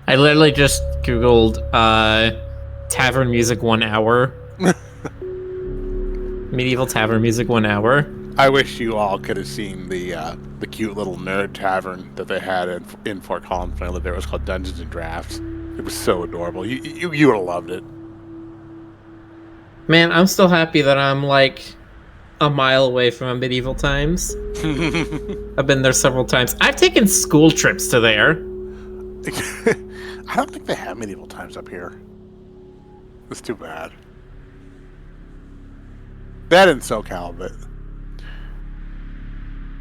I literally just googled tavern music 1 hour. Medieval tavern music 1 hour. I wish you all could have seen the cute little nerd tavern that they had in Fort Collins when I lived there. It was called Dungeons and Drafts. It was so adorable. You would have loved it. Man, I'm still happy that I'm like a mile away from medieval times. I've been there several times. I've taken school trips to there. I don't think they have medieval times up here. It's too bad. That in SoCal, but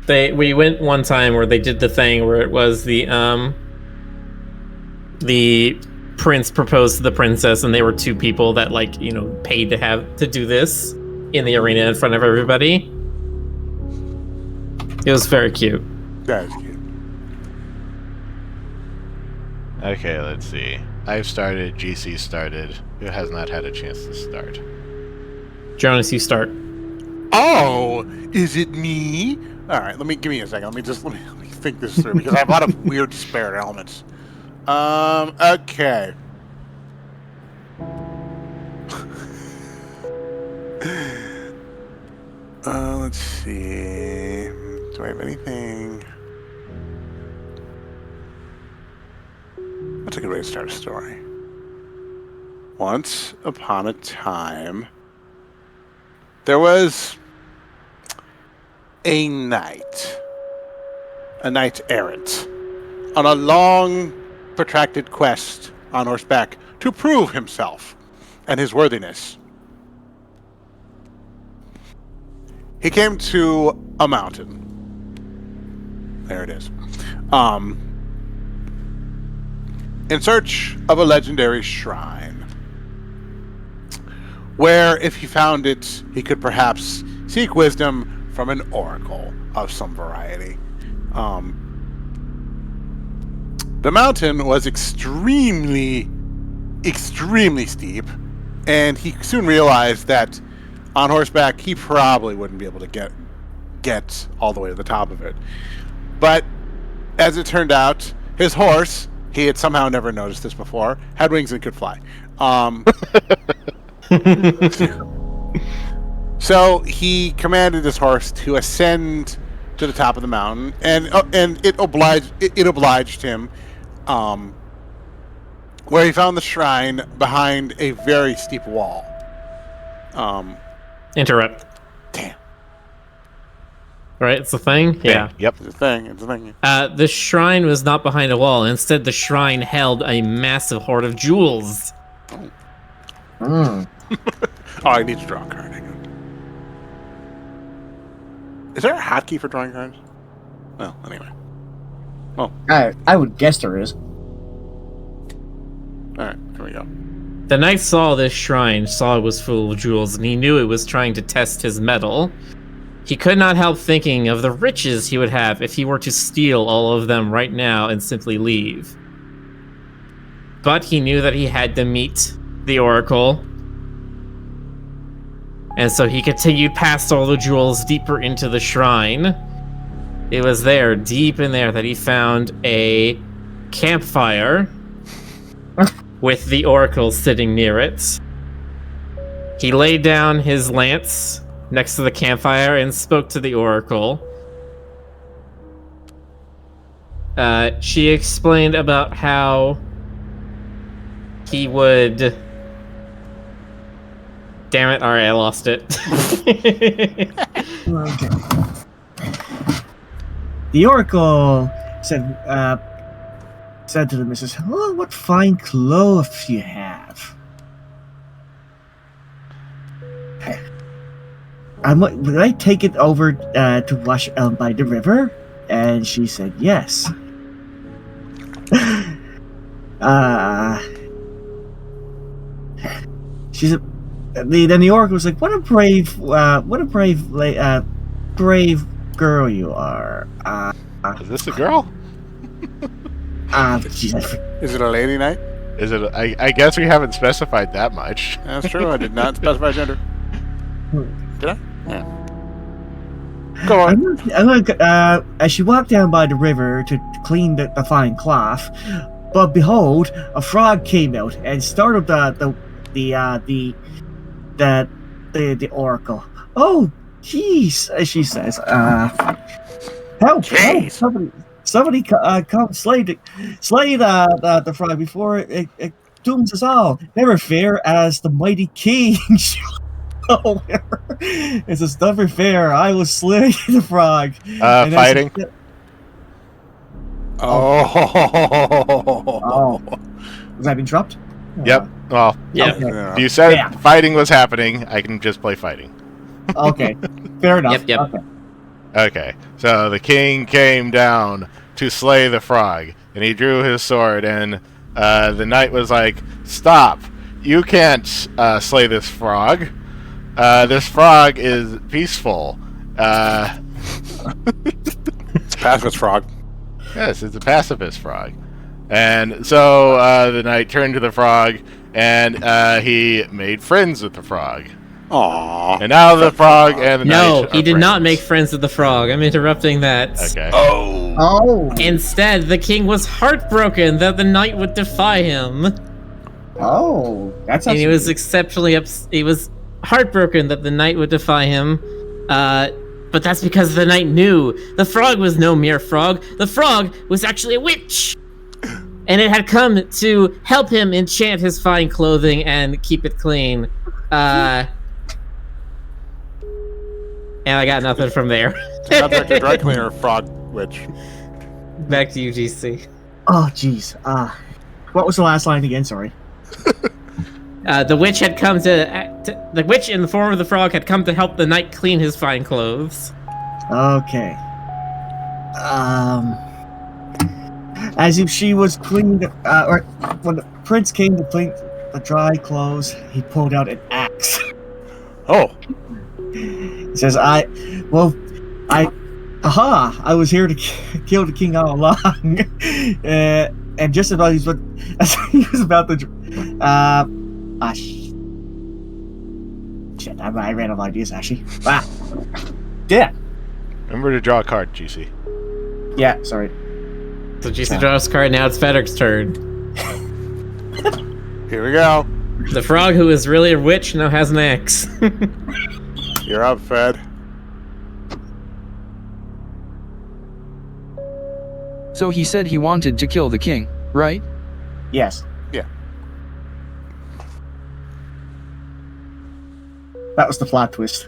We went one time where they did the thing where it was the prince proposed to the princess, and they were 2 people that paid to do this in the arena in front of everybody. It was very cute. that is cute. Okay, let's see. I've started. GC started. Who has not had a chance to start? Jonas, you start. Oh, is it me? All right, give me a second. Let me think this through because I have a lot of weird disparate elements. Okay. Let's see. Do I have anything? That's a good way to start a story. Once upon a time, there was a knight errant, on a long, protracted quest on horseback to prove himself and his worthiness. He came to a mountain. There it is. In search of a legendary shrine, where if he found it, he could perhaps seek wisdom from an oracle of some variety. The mountain was extremely steep, and he soon realized that on horseback he probably wouldn't be able to get all the way to the top of it. But as it turned out, his horse, he had somehow never noticed this before, had wings and could fly. So he commanded his horse to ascend to the top of the mountain, and it obliged him, where he found the shrine behind a very steep wall. Interrupt. Damn. Right, it's a thing? Yeah. Yep. It's a thing. The shrine was not behind a wall. Instead, the shrine held a massive hoard of jewels. Mm. Oh, I need to draw a card. Hang on. Is there a hotkey for drawing cards? Well, anyway. I would guess there is. Alright, here we go. The knight saw this shrine, saw it was full of jewels, and he knew it was trying to test his mettle. He could not help thinking of the riches he would have if he were to steal all of them right now and simply leave. But he knew that he had to meet the oracle, and so he continued past all the jewels deeper into the shrine. It was there, deep in there, that he found a campfire with the oracle sitting near it. He laid down his lance next to the campfire and spoke to the oracle. She explained about how he would... Damn it, alright, I lost it. Okay. The oracle said to the missus, "Oh, what fine clothes you have. Would I take it over to wash by the river?" And she said, "Yes." She said, then the oracle was like, "What a brave girl you are." Is this a girl? She said, Is it a lady knight? Is it? I guess we haven't specified that much. That's true, I did not specify gender. Did I? Yeah. Go on. I'm gonna, as she walked down by the river to clean the fine cloth, but behold, a frog came out and startled the oracle. "Oh, jeez," she says. Help! Somebody come slay the frog before it dooms us all. Never fear, as the mighty king. Oh, it's a never fear. I will slay the frog. Fighting. Oh. Was that being dropped? Yep. Well, Yeah. Yeah. if you said Yeah. fighting was happening, I can just play fighting. Okay. Fair enough. Yep. Okay. Okay, so the king came down to slay the frog, and he drew his sword, and the knight was like, "Stop! You can't slay this frog. This frog is peaceful." It's a pacifist frog. Yes, it's a pacifist frog. And so the knight turned to the frog, and he made friends with the frog. Aww. And now the frog and the knight No, are he did not friends. make friends with the frog. I'm interrupting that. Okay. Oh. Instead, the king was heartbroken that the knight would defy him. Oh. That's And he was exceptionally he was heartbroken that the knight would defy him. But that's because the knight knew the frog was no mere frog. The frog was actually a witch. And it had come to help him enchant his fine clothing and keep it clean. And I got nothing from there. Sounds like a dry cleaner frog witch. Back to you, GC. Oh, jeez. What was the last line again? Sorry. The witch had come the witch in the form of the frog had come to help the knight clean his fine clothes. Okay. As if she was cleaning, or when the prince came to clean the dry clothes, he pulled out an axe. Oh. He says, I was here to kill the king all along. And just about as he was about to, shit, I ran out of ideas, actually. Yeah. Remember to draw a card, GC. Yeah, sorry. So GC draws a card, now it's Fedric's turn. Here we go. The frog, who is really a witch, now has an axe. You're up, Fed. So he said he wanted to kill the king, right? Yes. Yeah. That was the plot twist.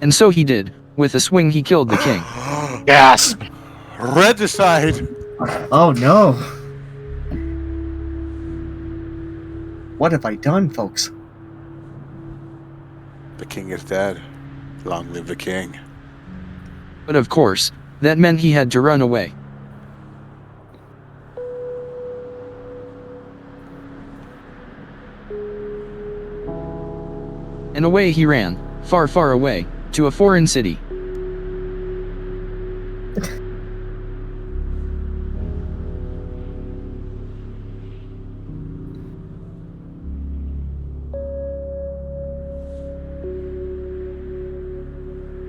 And so he did. With a swing he killed the king. Yes! Regicide. Oh no. What have I done, folks? The king is dead. Long live the king. But of course, that meant he had to run away. And away he ran, far, far away, to a foreign city.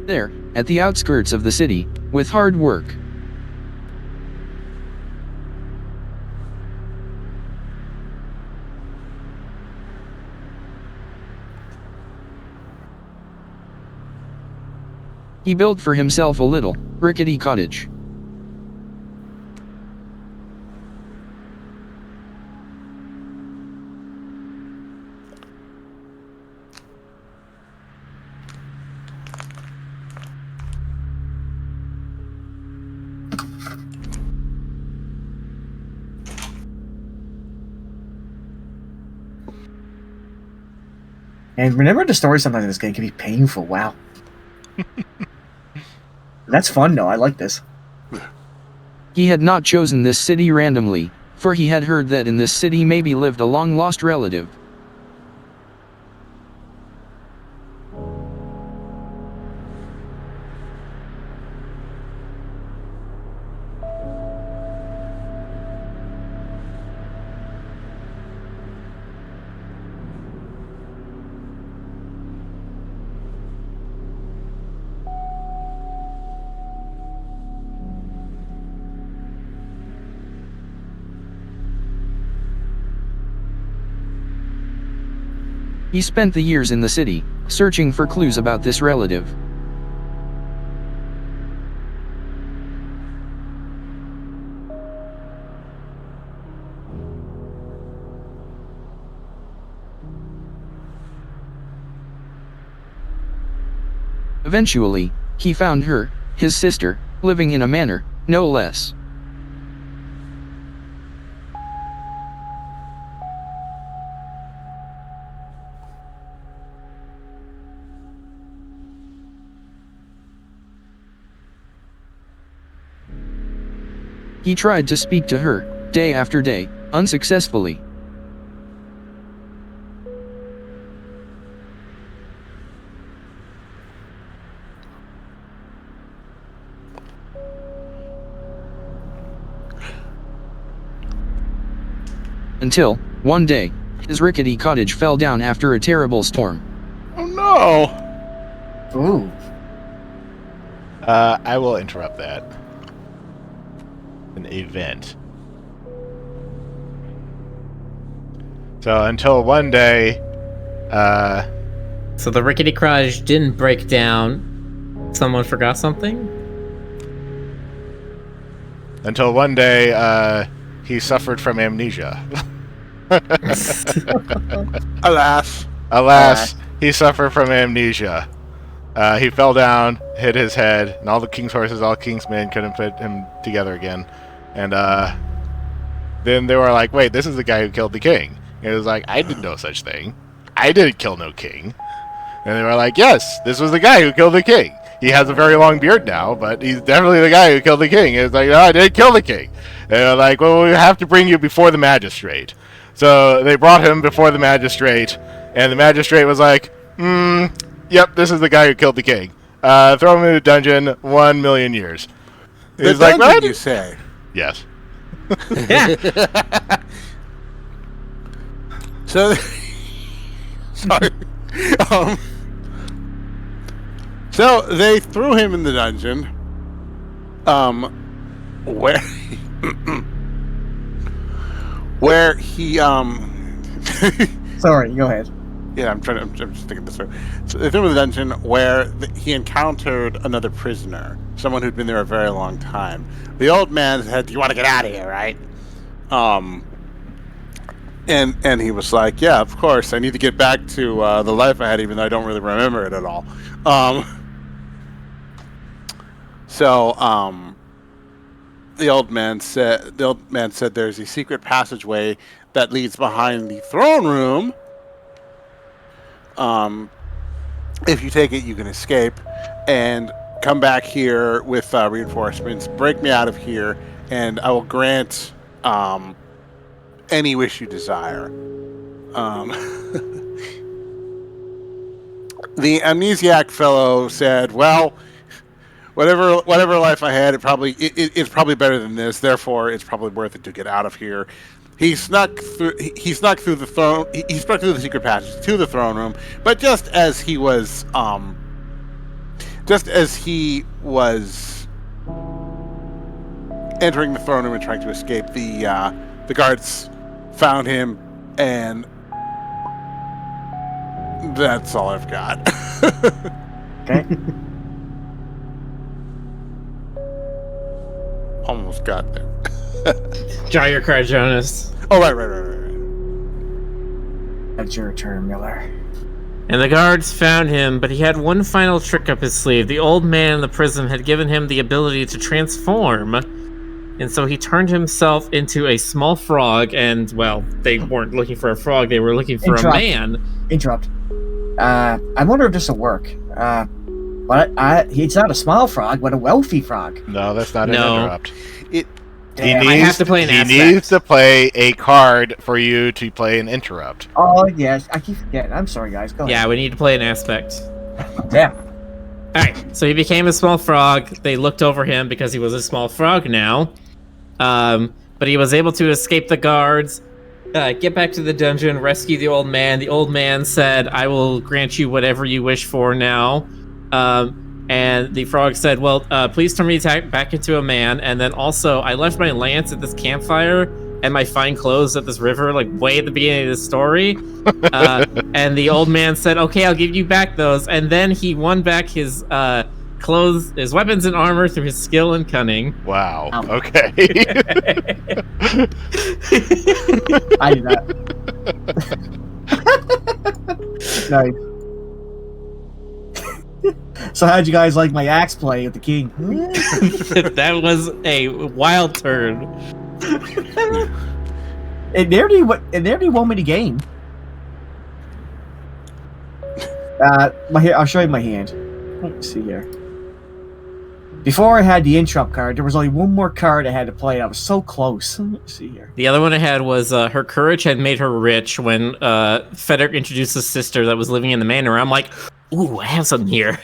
There, at the outskirts of the city, with hard work. He built for himself a little, rickety cottage. And remember, the story sometimes in this game can be painful. Wow. That's fun, though. I like this. He had not chosen this city randomly, for he had heard that in this city maybe lived a long-lost relative. He spent the years in the city, searching for clues about this relative. Eventually, he found her, his sister, living in a manor, no less. He tried to speak to her, day after day, unsuccessfully. Until, one day, his rickety cottage fell down after a terrible storm. Oh no! Ooh. I will interrupt that. An event. So until one day, So the rickety cottage didn't break down. Someone forgot something? until one day, he suffered from amnesia. Alas. Alas, he suffered from amnesia. He fell down, hit his head, and all the king's horses, all king's men couldn't put him together again. And then they were like, wait, this is the guy who killed the king. And it was like, I did no such thing. I didn't kill no king. And they were like, yes, this was the guy who killed the king. He has a very long beard now, but he's definitely the guy who killed the king. And it's like, no, I didn't kill the king. And they're like, well, we have to bring you before the magistrate. So they brought him before the magistrate, and the magistrate was like, yep, this is the guy who killed the king. Throw him in a dungeon, 1 million years. He's like, dungeon, what? you say? Yes. Yeah. So, sorry. So they threw him in the dungeon. Where, where he Sorry, go ahead. Yeah, I'm just thinking this through. So they threw him in the dungeon where he encountered another prisoner, someone who'd been there a very long time. The old man said, "You want to get out of here, right?" And he was like, "Yeah, of course. I need to get back to the life I had, even though I don't really remember it at all." The old man said there's a secret passageway that leads behind the throne room. If you take it, you can escape and come back here with reinforcements. Break me out of here, and I will grant any wish you desire. The amnesiac fellow said, "Well, whatever life I had, it's probably better than this. Therefore, it's probably worth it to get out of here." He snuck through the throne. He snuck through the secret passage to the throne room. But just as he was entering the throne room and trying to escape, the guards found him, and that's all I've got. Okay. Almost got there. Draw your card, Jonas. Oh, right. That's your turn, Miller. And the guards found him, but he had one final trick up his sleeve. The old man in the prison had given him the ability to transform, and so he turned himself into a small frog, and, well, they weren't looking for a frog, they were looking for a man. Interrupt. I wonder if this will work. But he's not a small frog, but a wealthy frog. No, that's not an interrupt. Damn, I have to play an He aspect. needs to play a card for you to play an interrupt. Oh, yes. I keep forgetting. I'm sorry, guys. Go Yeah, ahead. we need to play an aspect. Damn. Alright, so he became a small frog. They looked over him because he was a small frog now. But he was able to escape the guards, get back to the dungeon, rescue the old man. The old man said, "I will grant you whatever you wish for now." And the frog said, "Well, please turn me back into a man. And then also, I left my lance at this campfire and my fine clothes at this river, like way at the beginning of the story." And the old man said, "Okay, I'll give you back those." And then he won back his clothes, his weapons and armor through his skill and cunning. Wow. Ow. Okay. I did that. Nice. So how'd you guys like my axe play at the king? That was a wild turn. It nearly won me the game. I'll show you my hand. Let's see here. Before I had the interrupt card, there was only one more card I had to play. I was so close. Let's see here. The other one I had was her courage had made her rich when Frederick introduced his sister that was living in the manor. I'm like, ooh, I have something here.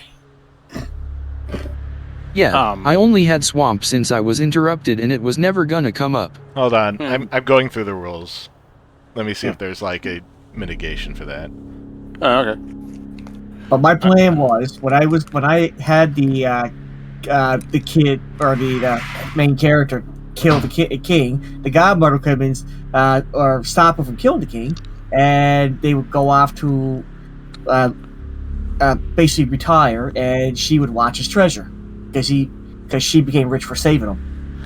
Yeah, I only had swamp since I was interrupted and it was never gonna come up. Hold on. I'm going through the rules. Let me see if there's like a mitigation for that. Oh, okay. But my plan was when I had the kid or the main character kill the king, the godmother could have been or stop him from killing the king, and they would go off to basically retire, and she would watch his treasure because she became rich for saving him.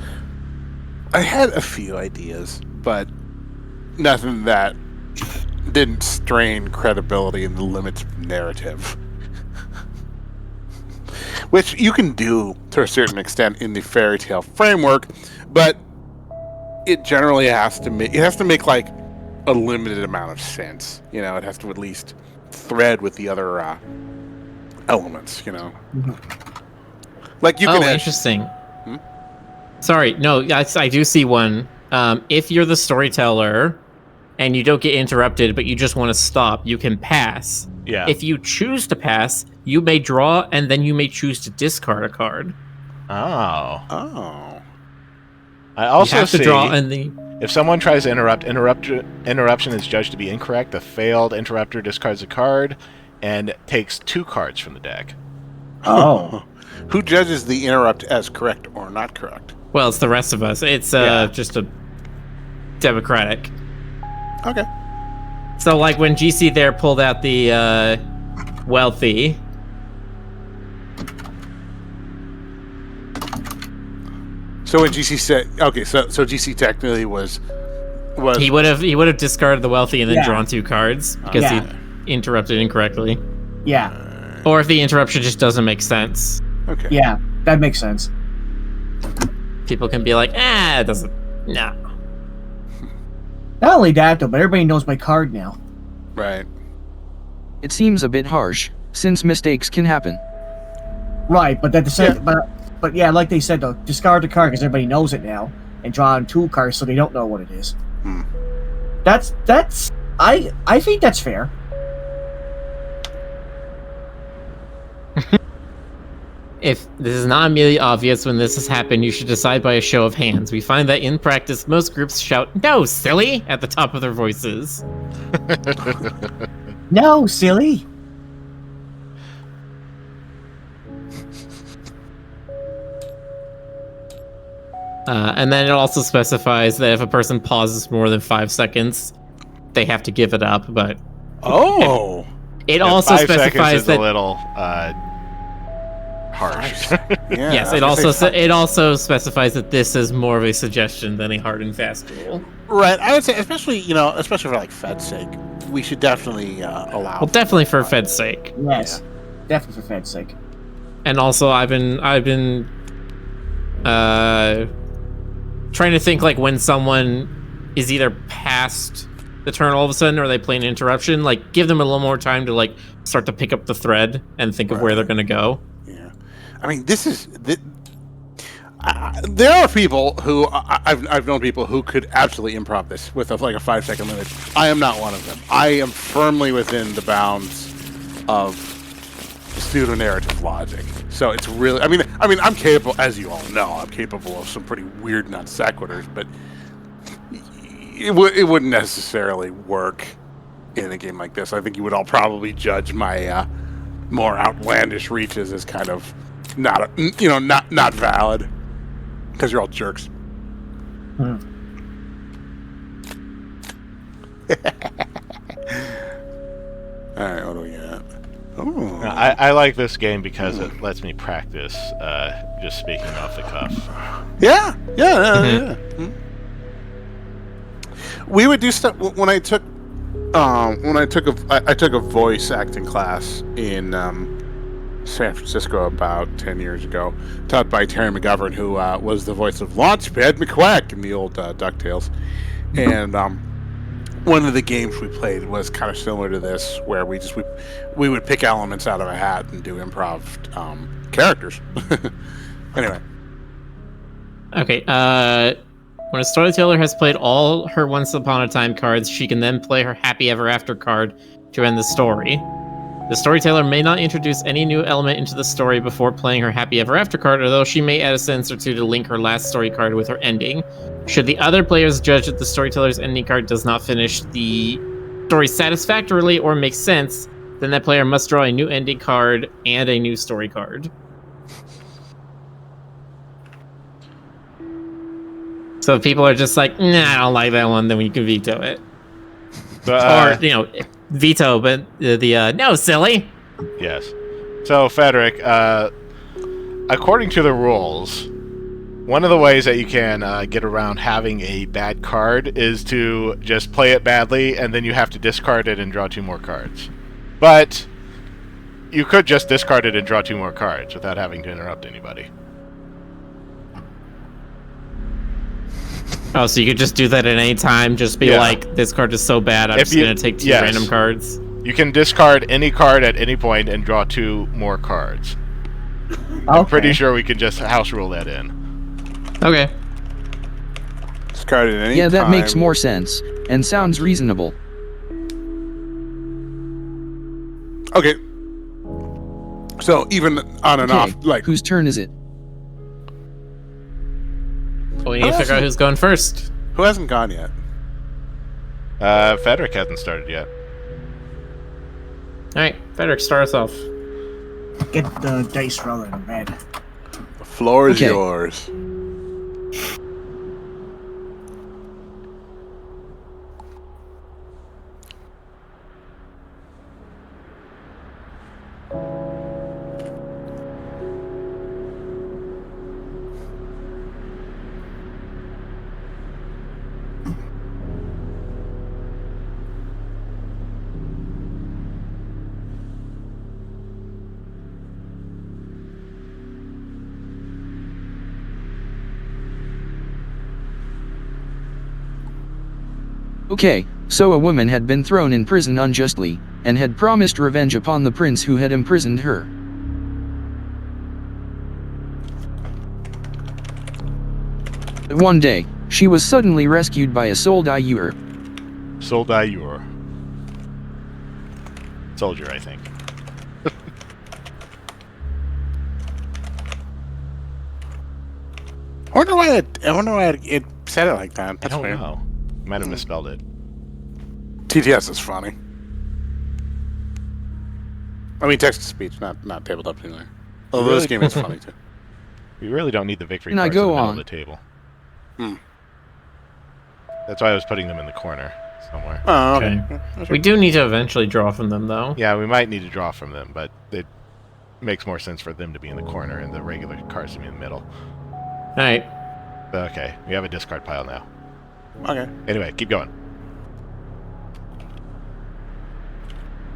I had a few ideas, but nothing that didn't strain credibility in the limits of narrative. Which you can do to a certain extent in the fairy tale framework, but it generally has to make like a limited amount of sense. You know, it has to at least thread with the other elements. You know, like you can. Interesting. Sorry, no, I do see one. If you're the storyteller and you don't get interrupted, but you just want to stop, you can pass. Yeah. If you choose to pass, you may draw, and then you may choose to discard a card. Oh. I also you have see to draw and the. If someone tries to interruption is judged to be incorrect. The failed interrupter discards a card and takes 2 cards from the deck. Oh. Who judges the interrupt as correct or not correct? Well, it's the rest of us. It's just a democratic. Okay. So, like when GC there pulled out the wealthy. So when GC said, okay, so GC technically was he would have discarded the wealthy and then Yeah. drawn 2 cards because Yeah. he interrupted incorrectly, Yeah. or if the interruption just doesn't make sense. okay. Yeah. That makes sense. People can be like, it doesn't. No. Not only that though, but everybody knows my card now. Right. It seems a bit harsh, since mistakes can happen. Right, but at the same, but yeah, like they said though, discard the card because everybody knows it now, and draw on 2 cards so they don't know what it is. That's I think that's fair. If this is not immediately obvious when this has happened, you should decide by a show of hands. We find that in practice, most groups shout, "No, silly!" at the top of their voices. No, silly. And then it also specifies that if a person pauses more than 5 seconds, they have to give it up. But Oh. it also 5 seconds specifies is that a little harsh. Yeah. yes, I it was gonna also say- it also specifies that this is more of a suggestion than a hard and fast rule. Right. I would say, especially for like Fed's sake, we should definitely allow. Well, definitely for Fed's sake, Yes, definitely for Fed's sake. and also I've been trying to think like when someone is either past the turn all of a sudden or they play an interruption, like give them a little more time to like start to pick up the thread and think of where they're gonna go. Yeah. I mean, there are people who I've known people who could absolutely improv this with like a 5-second limit. I am not one of them. I am firmly within the bounds of pseudo-narrative logic. So it's really, I mean, I'm capable, as you all know, I'm capable of some pretty weird non sequiturs, but it wouldn't necessarily work in a game like this. I think you would all probably judge my more outlandish reaches as kind of not valid because you're all jerks. All right, what do we got? Oh, I like this game because it lets me practice just speaking off the cuff. yeah. We would do stuff when I took a voice acting class in San Francisco about 10 years ago, taught by Terry McGovern, who was the voice of Launchpad McQuack in the old DuckTales. And one of the games we played was kind of similar to this, where we would pick elements out of a hat and do improv characters. Anyway. Okay, when a storyteller has played all her Once Upon a Time cards, she can then play her Happy Ever After card to end the story. The storyteller may not introduce any new element into the story before playing her Happy Ever After card, although she may add a sentence or two to link her last story card with her ending. Should the other players judge that the storyteller's ending card does not finish the story satisfactorily or make sense, then that player must draw a new ending card and a new story card. So if people are just like, nah, I don't like that one, then we can veto it. Or, veto, but no, silly. Yes. So, Frederick, according to the rules, one of the ways that you can get around having a bad card is to just play it badly, and then you have to discard it and draw 2 more cards. But you could just discard it and draw 2 more cards without having to interrupt anybody. Oh, so you could just do that at any time, just be like, this card is so bad, I'm just going to take 2 random cards. You can discard any card at any point and draw 2 more cards. Okay. I'm pretty sure we can just house rule that in. Okay. Discard at any Yeah, that time. makes more sense, and sounds reasonable. Okay. So even on and off, like whose turn is it? We need to figure out who's going first. who hasn't gone yet? Frederick hasn't started yet. Alright, Frederick, start us off. Get the dice rolling, Red. The floor is Okay. yours. Okay, so a woman had been thrown in prison unjustly, and had promised revenge upon the prince who had imprisoned her. But one day, she was suddenly rescued by a soldier. Soldier. Soldier, I think. I wonder why it said it like that. I That's don't weird. know. Might have misspelled it. TTS is funny. I mean, text to speech, not tabletop simulator. Although Really? this game is funny too. We really don't need the victory Can I cards in the go middle on? of the table. Hmm. That's why I was putting them in the corner somewhere. Oh, okay. We do need to eventually draw from them, though. Yeah, we might need to draw from them, but it makes more sense for them to be in the corner and the regular cards to be in the middle. Alright. Okay, we have a discard pile now. Okay. Anyway, keep going.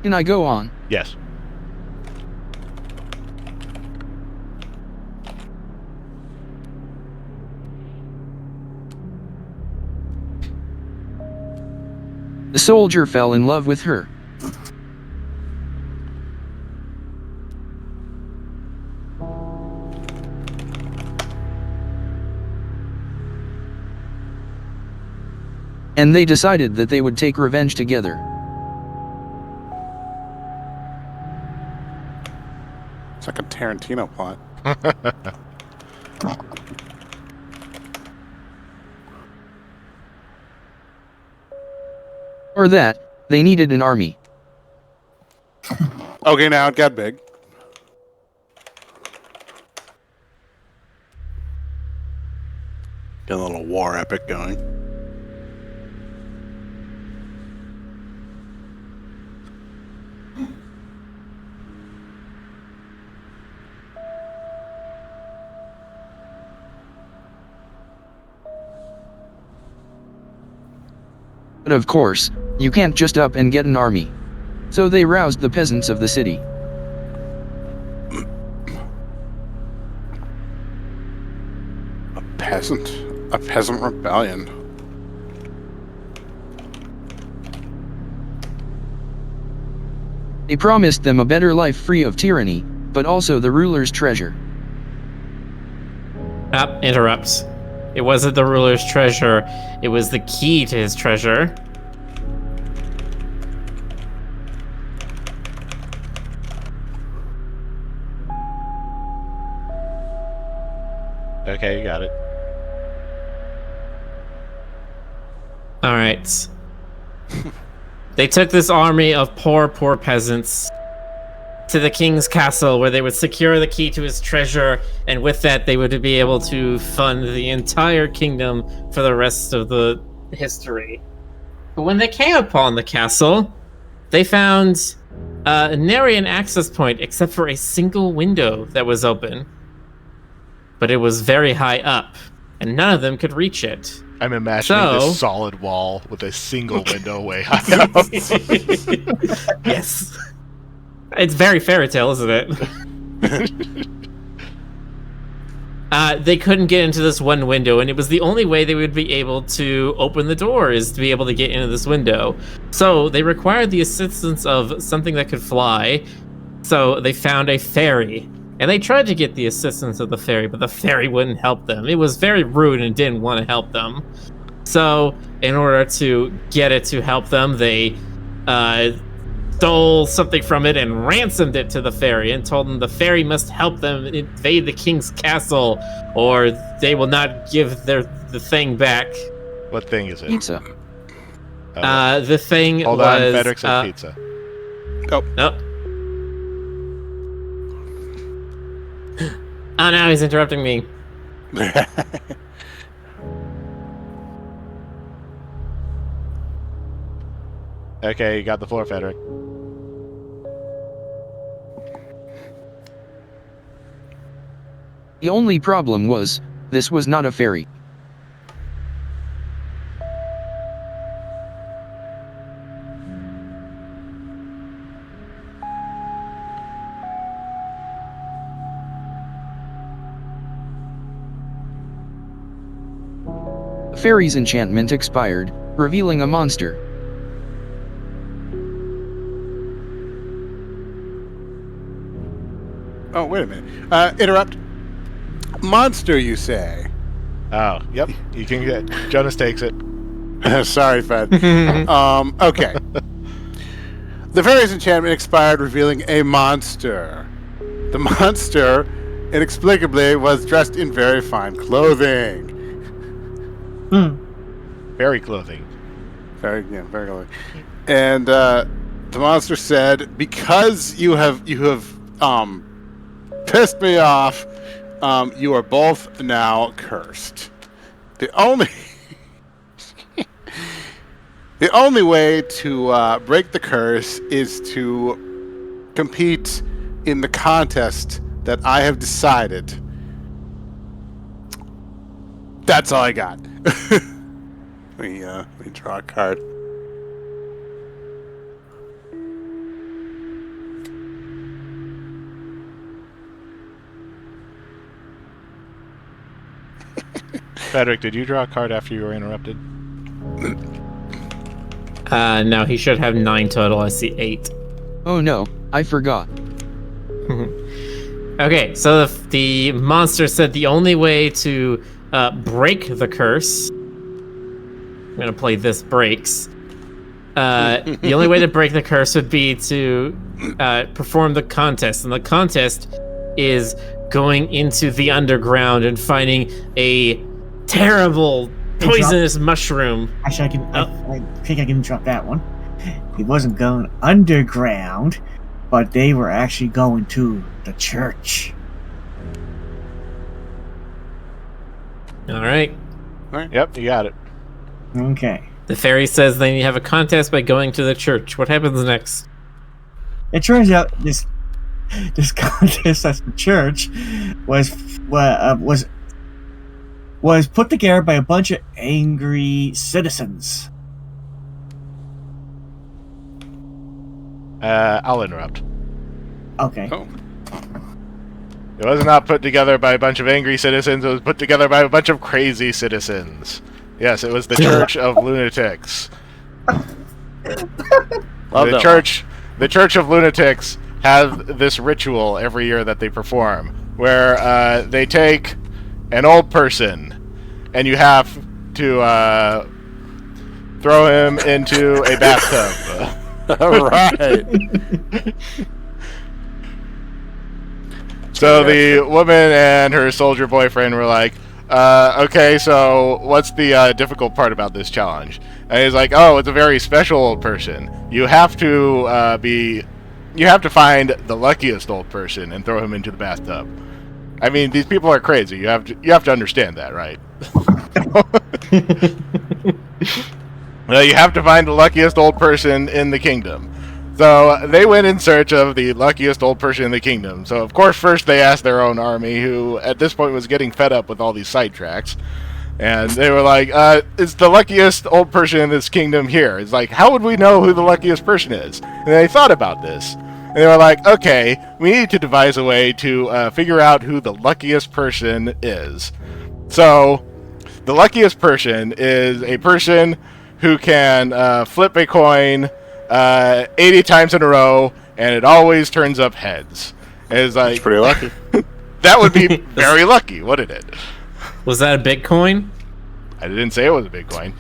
Can I go on? Yes. The soldier fell in love with her. And they decided that they would take revenge together. It's like a Tarantino plot. Or that, they needed an army. Okay, now it got big. Get a little war epic going. But of course, you can't just up and get an army. So they roused the peasants of the city. A peasant rebellion. They promised them a better life free of tyranny, but also the ruler's treasure. Interrupts. It wasn't the ruler's treasure, it was the key to his treasure. Okay, you got it. All right. They took this army of poor peasants to the king's castle, where they would secure the key to his treasure, and with that they would be able to fund the entire kingdom for the rest of the history. But when they came upon the castle, they found nary an access point except for a single window that was open. But it was very high up, and none of them could reach it. I'm imagining this solid wall with a single window way high up. Yes. It's very fairy tale, isn't it? They couldn't get into this one window, and it was the only way they would be able to open the door, is to be able to get into this window. So they required the assistance of something that could fly. So they found a fairy, and they tried to get the assistance of the fairy, but the fairy wouldn't help them. It was very rude and didn't want to help them. So in order to get it to help them, they stole something from it and ransomed it to the fairy, and told them the fairy must help them invade the king's castle, or they will not give the thing back. What thing is it? Pizza. The thing Hold was... on, FedEx said pizza. Oh. Oh, now he's interrupting me. Okay, you got the floor, Frederick. The only problem was, this was not a fairy. The fairy's enchantment expired, revealing a monster. Oh, wait a minute. Interrupt. Monster, you say? Oh, yep. You can get... Jonas takes it. Sorry, Fed. Okay. The fairy's enchantment expired, revealing a monster. The monster, inexplicably, was dressed in very fine clothing. Fairy clothing. Very clothing. And the monster said, "Because you have pissed me off, you are both now cursed. The only way to break the curse is to compete in the contest that I have decided." That's all I got. Let me draw a card. Frederick, did you draw a card after you were interrupted? No, he should have 9 total. I see 8. Oh no, I forgot. Okay, so the monster said the only way to break the curse... I'm gonna play this breaks. The only way to break the curse would be to perform the contest, and the contest is going into the underground and finding a terrible poisonous mushroom. Actually, I think I can drop that one. He wasn't going underground, but they were actually going to the church. All right. Yep, you got it. Okay. The fairy says they have a contest by going to the church. What happens next? It turns out this contest at the church was put together by a bunch of angry citizens. I'll interrupt. Okay. Oh. It was not put together by a bunch of angry citizens, it was put together by a bunch of crazy citizens. Yes, it was the Church of Lunatics. The Church of Lunatics have this ritual every year that they perform, where they take an old person, and you have to throw him into a bathtub. All right. So the woman and her soldier boyfriend were like, okay, so what's the difficult part about this challenge? And he's like, oh, it's a very special old person. You have to find the luckiest old person and throw him into the bathtub. I mean, these people are crazy. You have to understand that, right? Well, you have to find the luckiest old person in the kingdom. So they went in search of the luckiest old person in the kingdom. So of course, first they asked their own army, who at this point was getting fed up with all these sidetracks. And they were like, is the luckiest old person in this kingdom here? It's like, how would we know who the luckiest person is? And they thought about this. And they were like, okay, we need to devise a way to figure out who the luckiest person is. So, the luckiest person is a person who can flip a coin 80 times in a row, and it always turns up heads. And it's like, That's pretty lucky. That would be very lucky, wouldn't it? Was that a Bitcoin? I didn't say it was a big coin.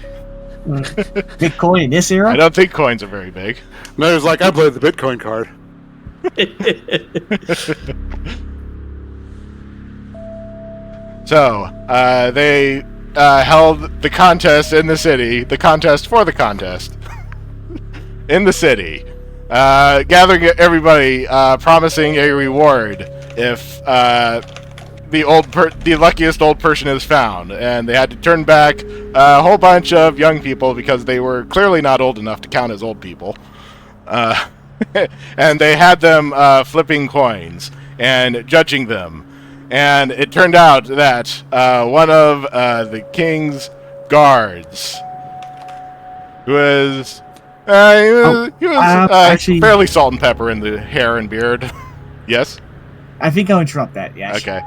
Bitcoin in this era? I don't think coins are very big. No, it's like I played the Bitcoin card. So, they held the contest in the city, the contest for the contest, in the city, gathering everybody, promising a reward if the luckiest old person is found. And they had to turn back a whole bunch of young people because they were clearly not old enough to count as old people. And they had them flipping coins and judging them. And it turned out that one of the king's guards, who was actually, fairly salt and pepper in the hair and beard. Yes? I think I'll interrupt that, yes. Okay.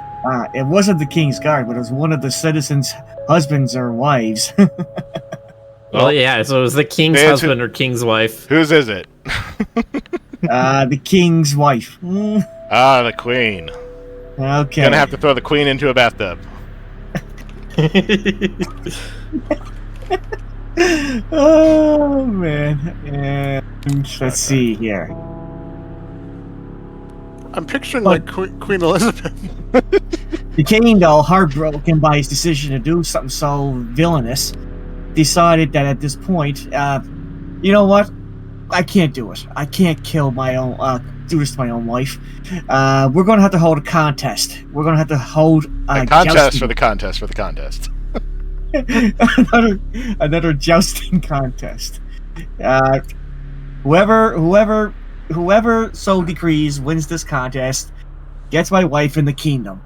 It wasn't the king's guard, but it was one of the citizens' husbands or wives. Well, yeah, so it was the king's husband or king's wife. Whose is it? The king's wife. Ah, the queen. Okay. Gonna have to throw the queen into a bathtub. Oh, man. And let's see here. I'm picturing like Queen Elizabeth. The king, though, heartbroken by his decision to do something so villainous, decided that at this point, you know what? I can't do it. I can't kill my own, do this to my own wife. We're going to have to hold a contest. We're going to have to hold a contest for the contest for the contest. another jousting contest. Whoever so decrees wins this contest gets my wife in the kingdom.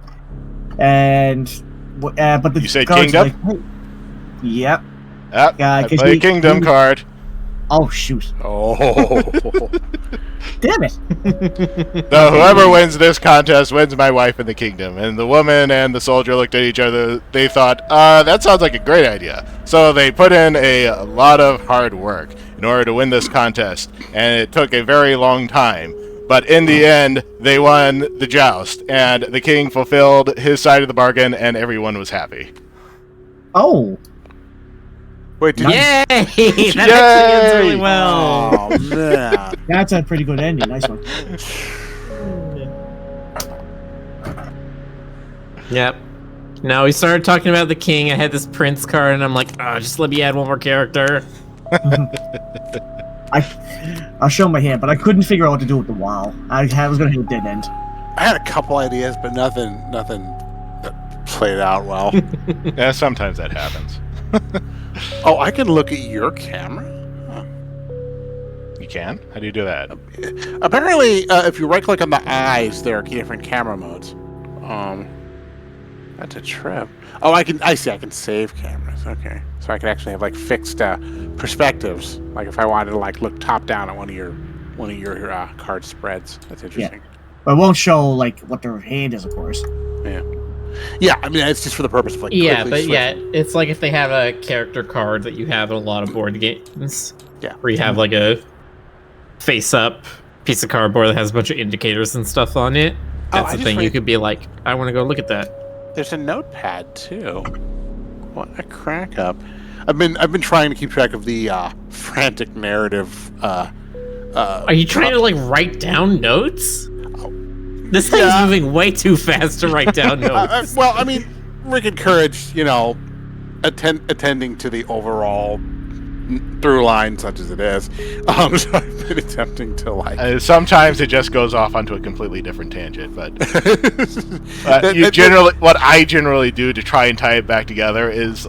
And but the You said guards kingdom? are like, hey, yep. I play a kingdom card. Oh shoot! Oh, Damn it! So whoever wins this contest wins my wife in the kingdom. And the woman and the soldier looked at each other. They thought, that sounds like a great idea. So they put in a lot of hard work in order to win this contest. And it took a very long time. But in the end, they won the joust. And the king fulfilled his side of the bargain, and everyone was happy. Oh. wait, did Yay! That Yay! actually ends really well. Oh man. That's a pretty good ending. Nice one. Yep. Now we started talking about the king. I had this prince card, and I'm like, oh, just let me add one more character. I'll show my hand, but I couldn't figure out what to do with the WoW. I was going to hit a dead end. I had a couple ideas, but nothing that played out well. Yeah, sometimes that happens. Oh, I can look at your camera? You can? How do you do that? Apparently, if you right-click on the eyes, there are different camera modes. That's a trip. Oh, I see. I can save cameras. Okay, so I can actually have like fixed perspectives. Like if I wanted to like look top down at one of your card spreads. That's interesting. But it won't show like what their hand is, of course. Yeah. I mean, it's just for the purpose of like. Yeah, quickly but switching. yeah, it's like if they have a character card that you have in a lot of board games. Yeah. Where you have like a face-up piece of cardboard that has a bunch of indicators and stuff on it. That's the thing. You could be like, I want to go look at that. There's a notepad too. What a crack up! I've been trying to keep track of the frantic narrative. Are you trying to like write down notes? This thing's moving way too fast to write down notes. Well, I mean, Rick encouraged, attending to the overall through line, such as it is. So I've been attempting to sometimes it just goes off onto a completely different tangent, but what I generally do to try and tie it back together is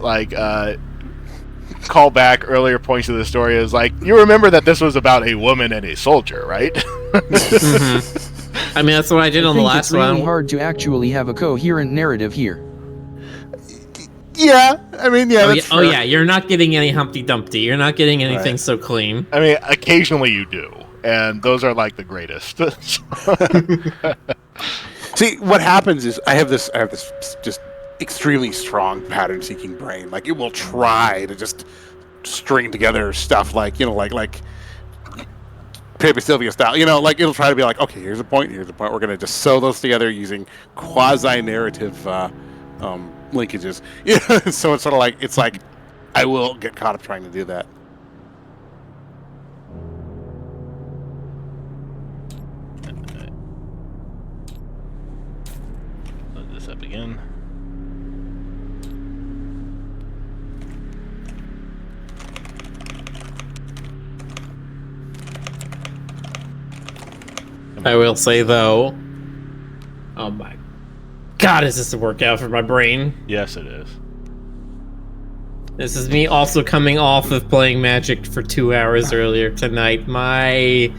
call back earlier points of the story. Is you remember that this was about a woman and a soldier, right? I mean, that's what I did on the last one. It's really hard to actually have a coherent narrative here. Yeah, I mean, yeah. You're not getting any Humpty Dumpty. You're not getting anything so clean. I mean, occasionally you do, and those are the greatest. See, what happens is I have this just extremely strong pattern-seeking brain. It will try to just string together stuff like Paper Sylvia style. It'll try to be okay, here's a point. We're gonna just sew those together using quasi-narrative linkages. So it's sort of I will get caught up trying to do that. Load this up again. I will say though, oh my God, is this a workout for my brain? Yes, it is. This is me also coming off of playing Magic for 2 hours earlier tonight. My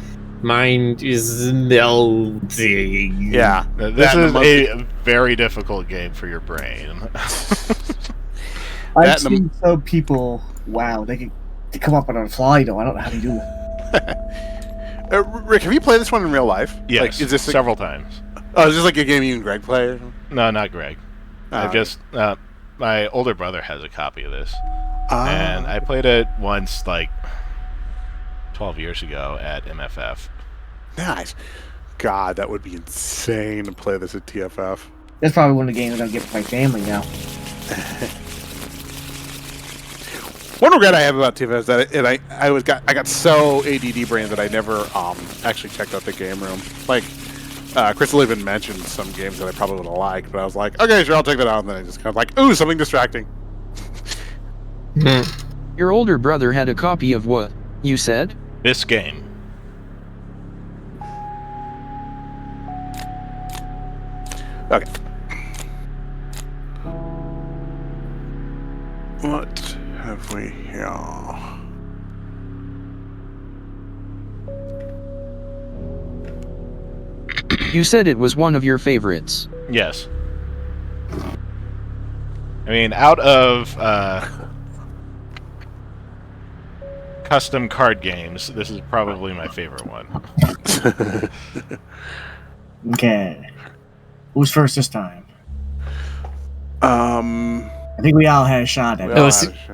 mind is melting. Yeah, this is a very difficult game for your brain. I've seen some people. Wow, they can come up on a fly though. I don't know how they do it. Rick, have you played this one in real life? Yes, is this several times. Oh, is this a game you and Greg play? Or No, not Greg. I've just my older brother has a copy of this, and I played it once 12 years ago at MFF. Nice. God, that would be insane to play this at TFF. That's probably one of the games I'll get with my family now. One regret I have about TFF is that I got so ADD brain that I never actually checked out the game room. Crystal even mentioned some games that I probably would have liked, but I was like, okay, sure, I'll take that out, and then I just kind of ooh, something distracting. Your older brother had a copy of what, you said? This game. Okay. What have we here? You said it was one of your favorites. Yes. I mean, out of custom card games, this is probably my favorite one. Okay. Who's first this time? I think we all had a shot at it.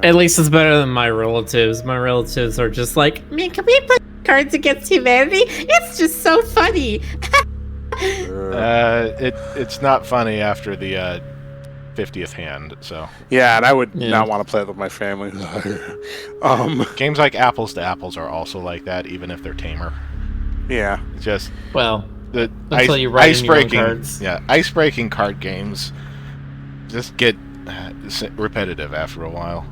At least it's better than my relatives. My relatives are just like, man, can we play Cards Against Humanity? It's just so funny. It's not funny after the 50th hand, so. Yeah, and I would not want to play it with my family. Games like Apples to Apples are also like that, even if they're tamer. Yeah. It's just the until you write in your own cards. Yeah, ice-breaking card games just get repetitive after a while.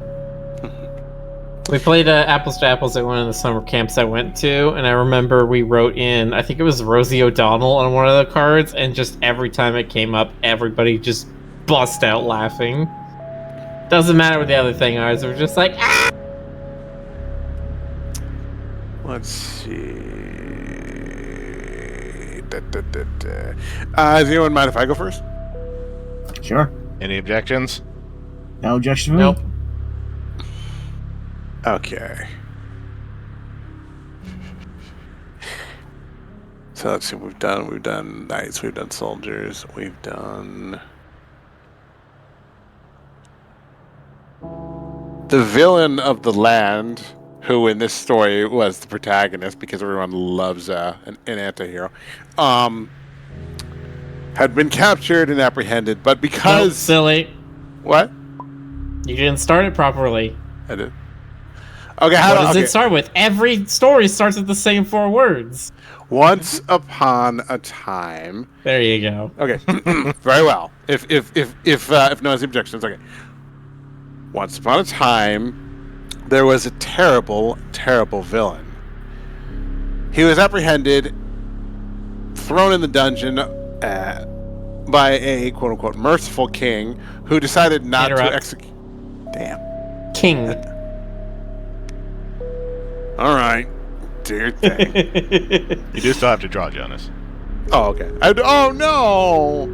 We played Apples to Apples at one of the summer camps I went to, and I remember we wrote in, I think it was Rosie O'Donnell on one of the cards, and just every time it came up, everybody just bust out laughing. Doesn't matter what the other thing is, we're just like, ah! Let's see. Does anyone mind if I go first? Sure. Any objections? No objection. Nope. Okay. So let's see what we've done. We've done knights, we've done soldiers, we've done the villain of the land, who in this story was the protagonist because everyone loves an anti-hero, had been captured and apprehended, but because... Nope, silly. What? You didn't start it properly. I did. Okay, What does okay. it start with? Every story starts with the same 4 words. Once upon a time. There you go. Okay, very well. If no one's objections, okay. Once upon a time, there was a terrible, terrible villain. He was apprehended, thrown in the dungeon by a quote-unquote merciful king who decided not to execute. Damn. King. All right, do your thing. You do still have to draw, Jonas. Oh, okay. Oh no!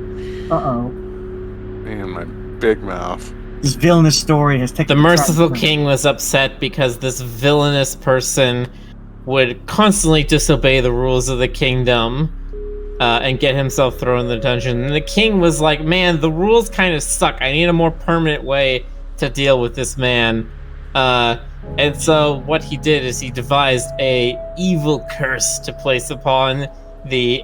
Uh-oh. Man, my big mouth. This villainous story has taken... The merciful king was upset because this villainous person would constantly disobey the rules of the kingdom and get himself thrown in the dungeon. And the king was like, man, the rules kind of suck. I need a more permanent way to deal with this man. And so what he did is he devised a evil curse to place upon the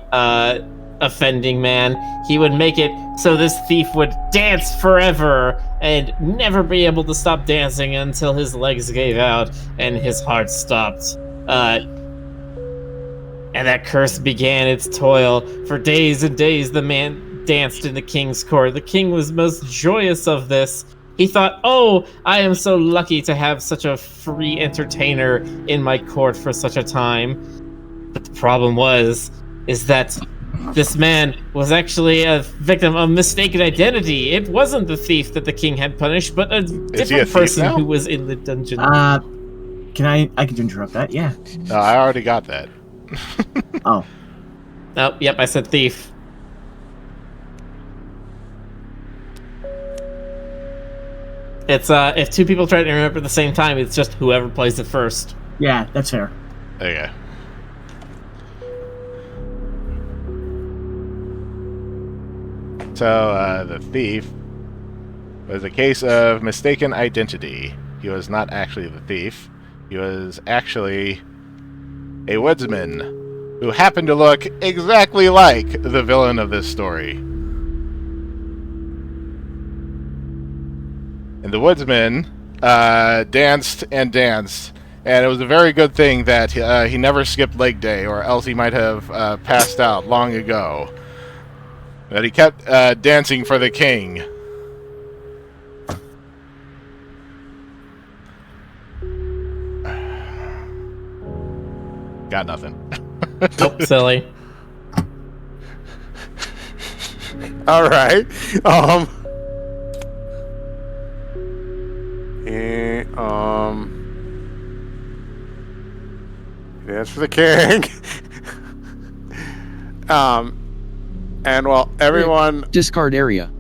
offending man. He would make it so this thief would dance forever and never be able to stop dancing until his legs gave out and his heart stopped. And that curse began its toil. For days and days the man danced in the king's court. The king was most joyous of this. He thought, oh, I am so lucky to have such a free entertainer in my court for such a time. But the problem is that this man was actually a victim of mistaken identity. It wasn't the thief that the king had punished, but a different person who was in the dungeon. Can I can interrupt that? Yeah. No, I already got that. Oh. Oh, yep, I said thief. It's if 2 people try to interrupt at the same time, it's just whoever plays it first. Yeah, that's fair. Okay. So, the thief was a case of mistaken identity. He was not actually the thief. He was actually a woodsman who happened to look exactly like the villain of this story. And the woodsman danced and danced, and it was a very good thing that he never skipped leg day, or else he might have passed out long ago. But he kept dancing for the king. Got nothing. Nope, silly. All right. That's for the king. And well, everyone. Discard area.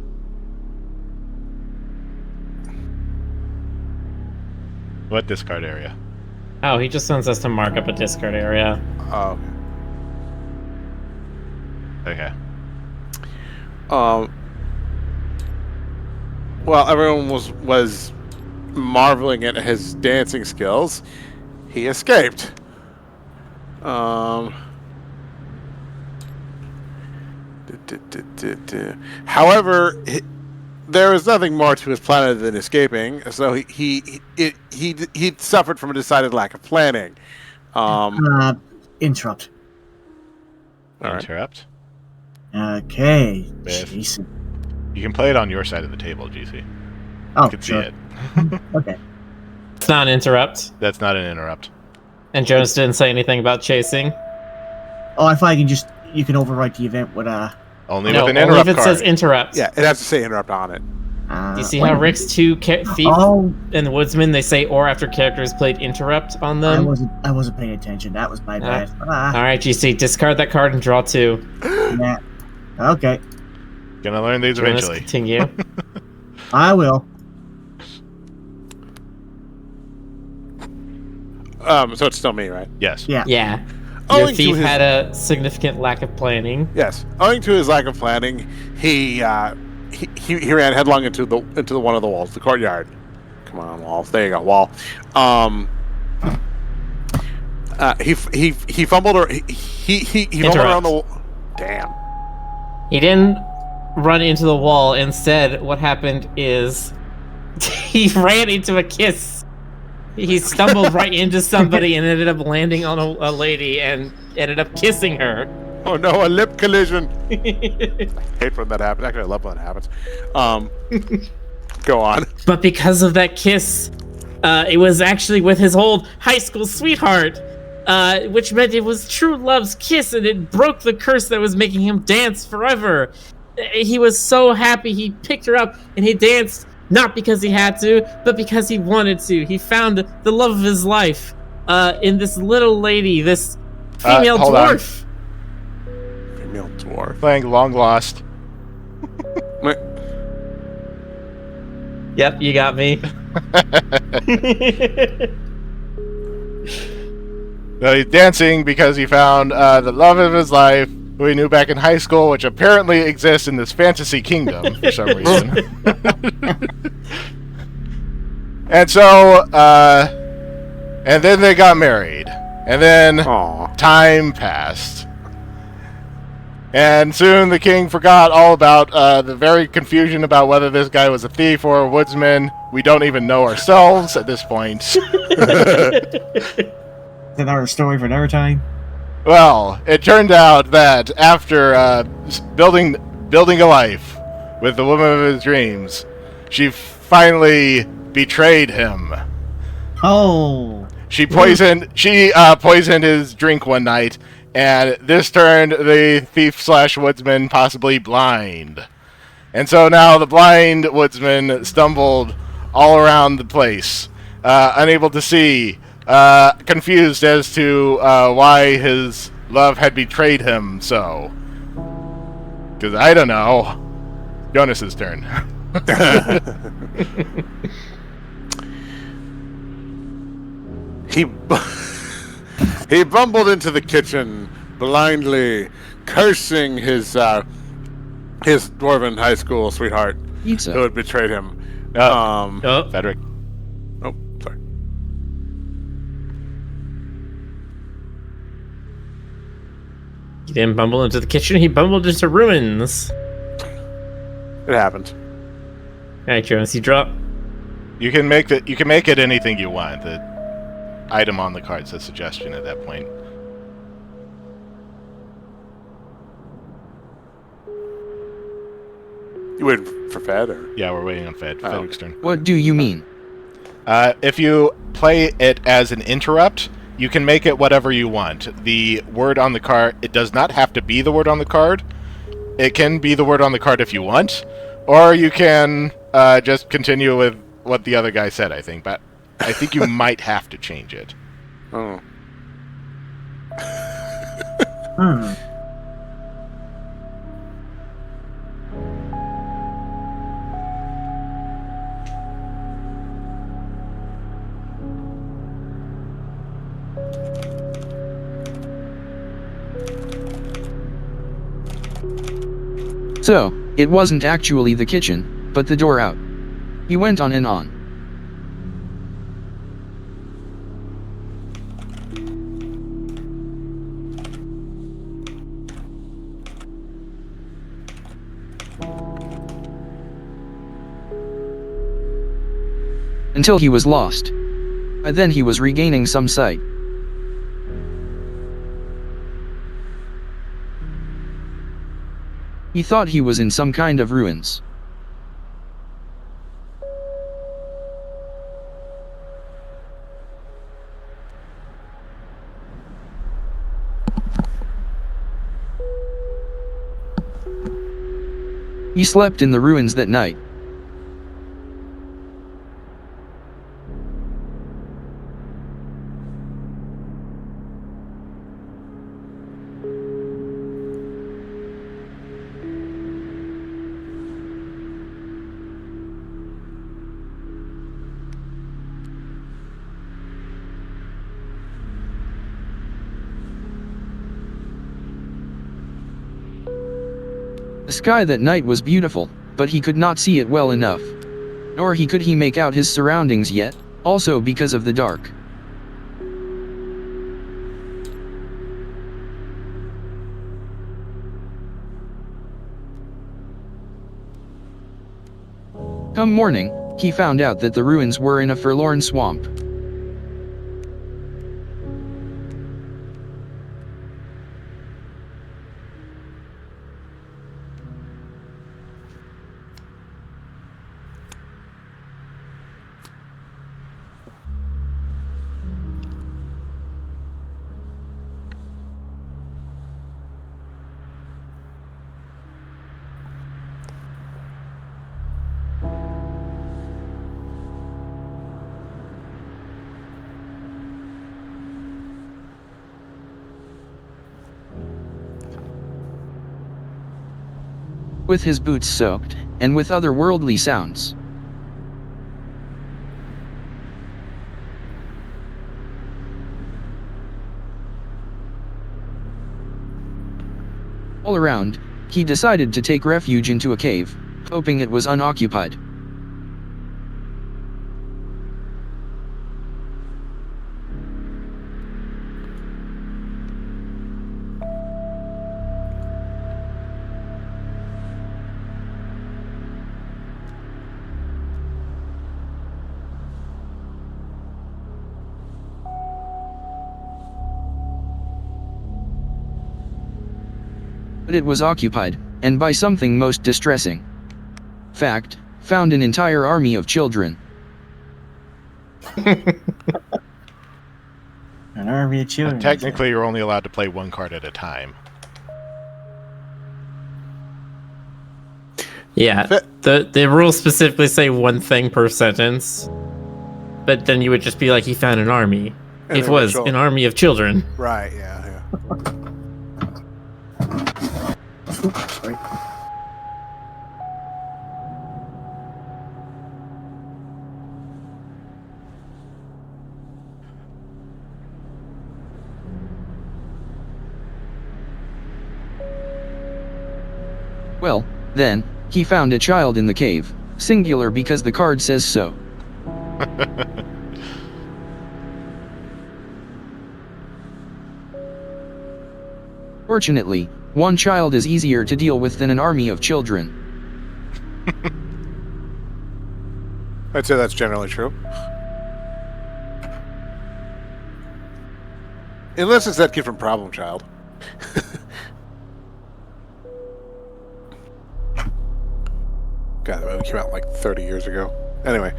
What discard area? Oh, he just wants us to mark up a discard area. Oh. Okay. Well, everyone was marveling at his dancing skills. He escaped. However, there was nothing more to his plan than escaping. So he suffered from a decided lack of planning. Interrupt. All right. Interrupt. Okay. Biff. Jason. You can play it on your side of the table, GC. Oh, You can sure. see it. Okay. It's not an interrupt. That's not an interrupt. And Jonas didn't say anything about chasing. Oh, I thought you can overwrite the event with Only No, with an only interrupt if it card. says interrupt. Yeah, it has to say interrupt on it. Do you see how Rick's 2 thief Oh, and the woodsman, they say or after characters played interrupt on them? I wasn't paying attention. That was my bad. Alright, GC, discard that card and draw 2. Yeah. Okay. Gonna learn these Jonas, eventually. continue. I will. So it's still me, right? Yes. Yeah. Yeah. Your Owing to thief his- had a significant lack of planning. Yes. Owing to his lack of planning, he ran headlong into the one of the walls, the courtyard. Come on, walls. There you go, wall. He fumbled or he fumbled around the wall. Damn. He didn't run into the wall. Instead, what happened is he ran into a kiss. He stumbled right into somebody and ended up landing on a lady and ended up kissing her. Oh no, a lip collision. Hate when that happens. Actually, I love when that happens. Go on. But because of that kiss, it was actually with his old high school sweetheart, which meant it was true love's kiss, and it broke the curse that was making him dance forever. He was so happy he picked her up and he danced, not because he had to, but because he wanted to. He found the love of his life in this little lady, this female hold on. dwarf. Female dwarf. Playing Long Lost. Yep, you got me. So he's dancing because he found the love of his life, who he knew back in high school, which apparently exists in this fantasy kingdom for some reason. And so, and then they got married. And then Aw. time passed. And soon the king forgot all about the very confusion about whether this guy was a thief or a woodsman. We don't even know ourselves at this point. Another story for another time. Well, it turned out that after building a life with the woman of his dreams, she finally betrayed him. Oh. She poisoned his drink one night, and this turned the thief/woodsman possibly blind. And so now the blind woodsman stumbled all around the place, unable to see, confused as to why his love had betrayed him so. Because I don't know. Jonas's turn. He bumbled into the kitchen, blindly cursing his dwarven high school sweetheart who Pizza. had betrayed him. Oh, Frederick. Oh, sorry. he didn't bumble into the kitchen, he bumbled into ruins. It happened. Alright, Jonas, you drop. You can make it anything you want. The item on the card's a suggestion at that point. You waiting for Fed or? Yeah, we're waiting on Frederick's turn. What do you mean? If you play it as an interrupt, you can make it whatever you want. The word on the card, it does not have to be the word on the card. It can be the word on the card if you want, or you can just continue with what the other guy said, I think. But I think you might have to change it. Oh. Hmm. So, it wasn't actually the kitchen, but the door out. He went on and on. Until he was lost. And then he was regaining some sight. He thought he was in some kind of ruins. He slept in the ruins that night. The sky that night was beautiful, but he could not see it well enough. Nor could he make out his surroundings yet, also because of the dark. Come morning, he found out that the ruins were in a forlorn swamp. with his boots soaked, and with otherworldly sounds. All around, he decided to take refuge into a cave, hoping it was unoccupied. But it was occupied, and by something most distressing. Fact, found an entire army of children. An army of children. Technically, you're only allowed to play one card at a time. Yeah, the rules specifically say one thing per sentence, but then you would just be like, he found an army. And It they were was children. an army of children. Right, yeah. Sorry. Well, then, he found a child in the cave, singular because the card says so. Fortunately, one child is easier to deal with than an army of children. I'd say that's generally true. Unless it's that kid from Problem Child. God, that movie came out like 30 years ago. Anyway,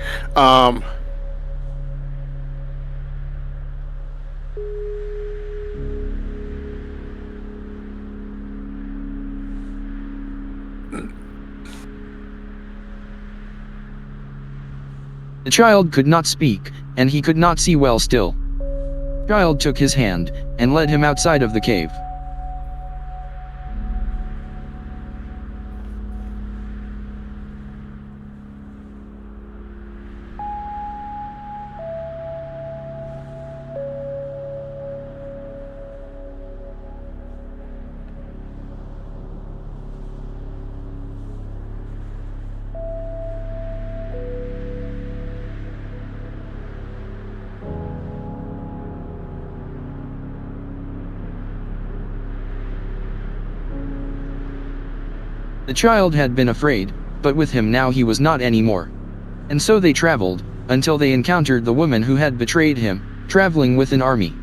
The child could not speak, and he could not see well still. Child took his hand, and led him outside of the cave. The child had been afraid, but with him now he was not anymore. And so they traveled, until they encountered the woman who had betrayed him, traveling with an army.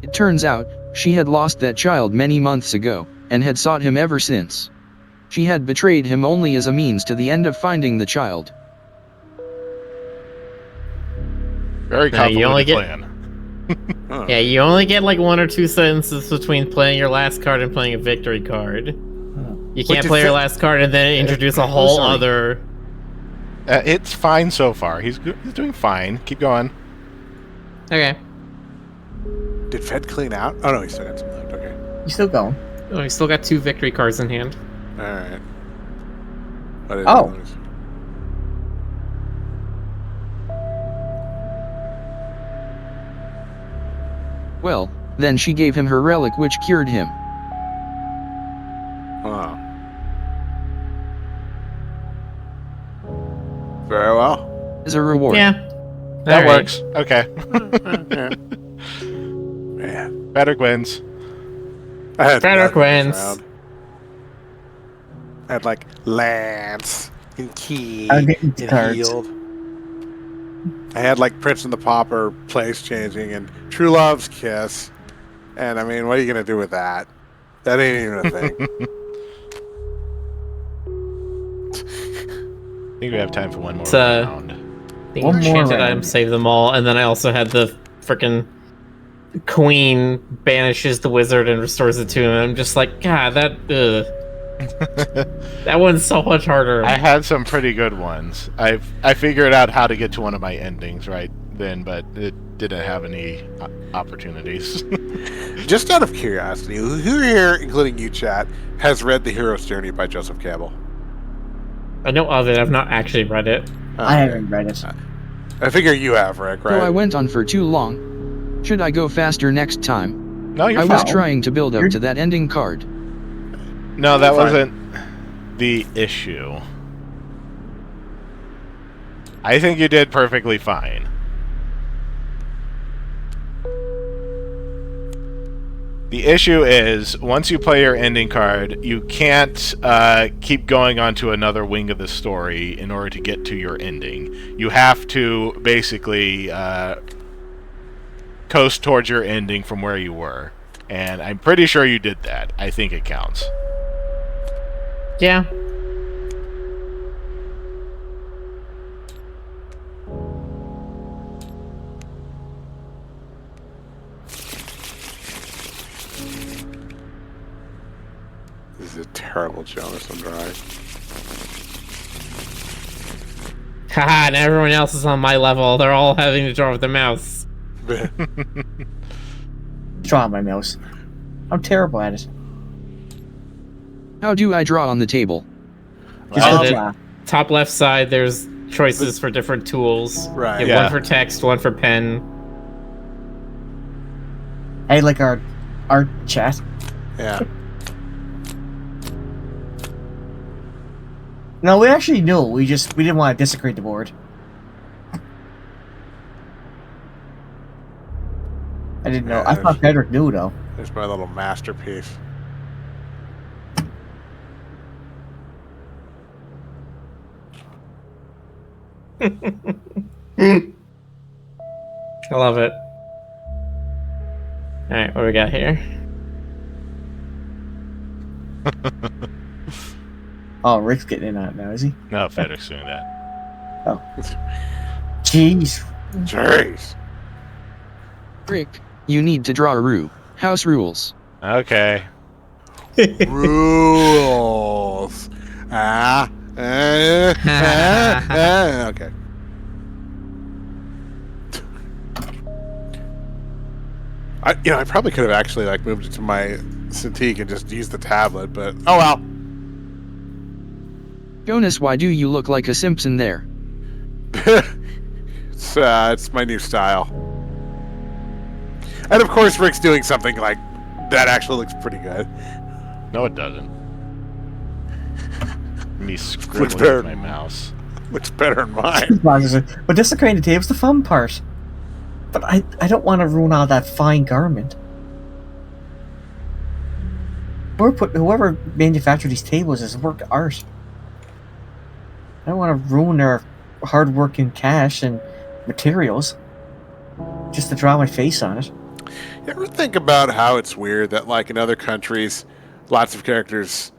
It turns out, she had lost that child many months ago, and had sought him ever since. She had betrayed him only as a means to the end of finding the child. Very Now, you only convoluted get- plan. Yeah, you only get like 1 or 2 sentences between playing your last card and playing a victory card. You can't did play your Fit- last card and then introduce a whole sorry. other... It's fine so far. He's doing fine. Keep going. Okay. did Fed clean out? Oh no, he still got some left. Okay. You still going? Oh, we still got 2 victory cards in hand. All right. I didn't Oh. notice. Well, then she gave him her relic which cured him. Wow. Very well. As a reward. Yeah. That Alright. works. Okay. Man. Better wins. I had Frederick nothing this wins. round. I had like Lance and Key I'm getting and cards. Healed. I had like Prince and the Pauper place changing and True Love's Kiss. And I mean, what are you going to do with that? That ain't even a thing. I think we have time for one more It's, round. The One more enchanted round. item save them all, and then I also had the frickin' queen banishes the wizard and restores it to him. I'm just like, God, that one's so much harder. I had some pretty good ones. I figured out how to get to one of my endings right then, but it didn't have any opportunities. Just out of curiosity, who here, including you, chat, has read The Hero's Journey by Joseph Campbell? I know of it. I've not actually read it. I haven't read it. I figure you have, Rick, right? So I went on for too long. Should I go faster next time? No, you're I fine. was trying to build up to that ending card. No, that Fine. wasn't the issue. I think you did perfectly fine. The issue is, once you play your ending card, you can't keep going on to another wing of the story in order to get to your ending. You have to basically coast towards your ending from where you were. And I'm pretty sure you did that. I think it counts. Yeah. This is a terrible Jonas on drawing. Haha, and everyone else is on my level. They're all having to draw with their mouse. Draw on my mouse. I'm terrible at it. How do I draw on the table? Just Well, draw. Top left side, there's choices for different tools. Right. You have Yeah. one for text, one for pen. Hey, like our chat. Yeah. No, we actually knew. We didn't want to desecrate the board. I didn't know. Yeah, I thought Pedrick knew though. There's my little masterpiece. I love it. Alright, what do we got here? Oh, Rick's getting in on it now, is he? No, Fedor's doing that. Jeez. Jeez. Rick, you need to draw a Roo. House rules. Okay. Rules. Okay. I probably could have actually like moved it to my Cintiq and just used the tablet, but oh well. Jonas, why do you look like a Simpson there? It's my new style. And of course, Rick's doing something like that. Actually, looks pretty good. No, it doesn't. Me better. scribbling with my mouse. Looks better than mine. But desecrating the table's the fun part. But I don't want to ruin all that fine garment. Whoever manufactured these tables is work of art. I don't want to ruin their hard work in cash and materials just to draw my face on it. You ever think about how it's weird that, like, in other countries, lots of characters,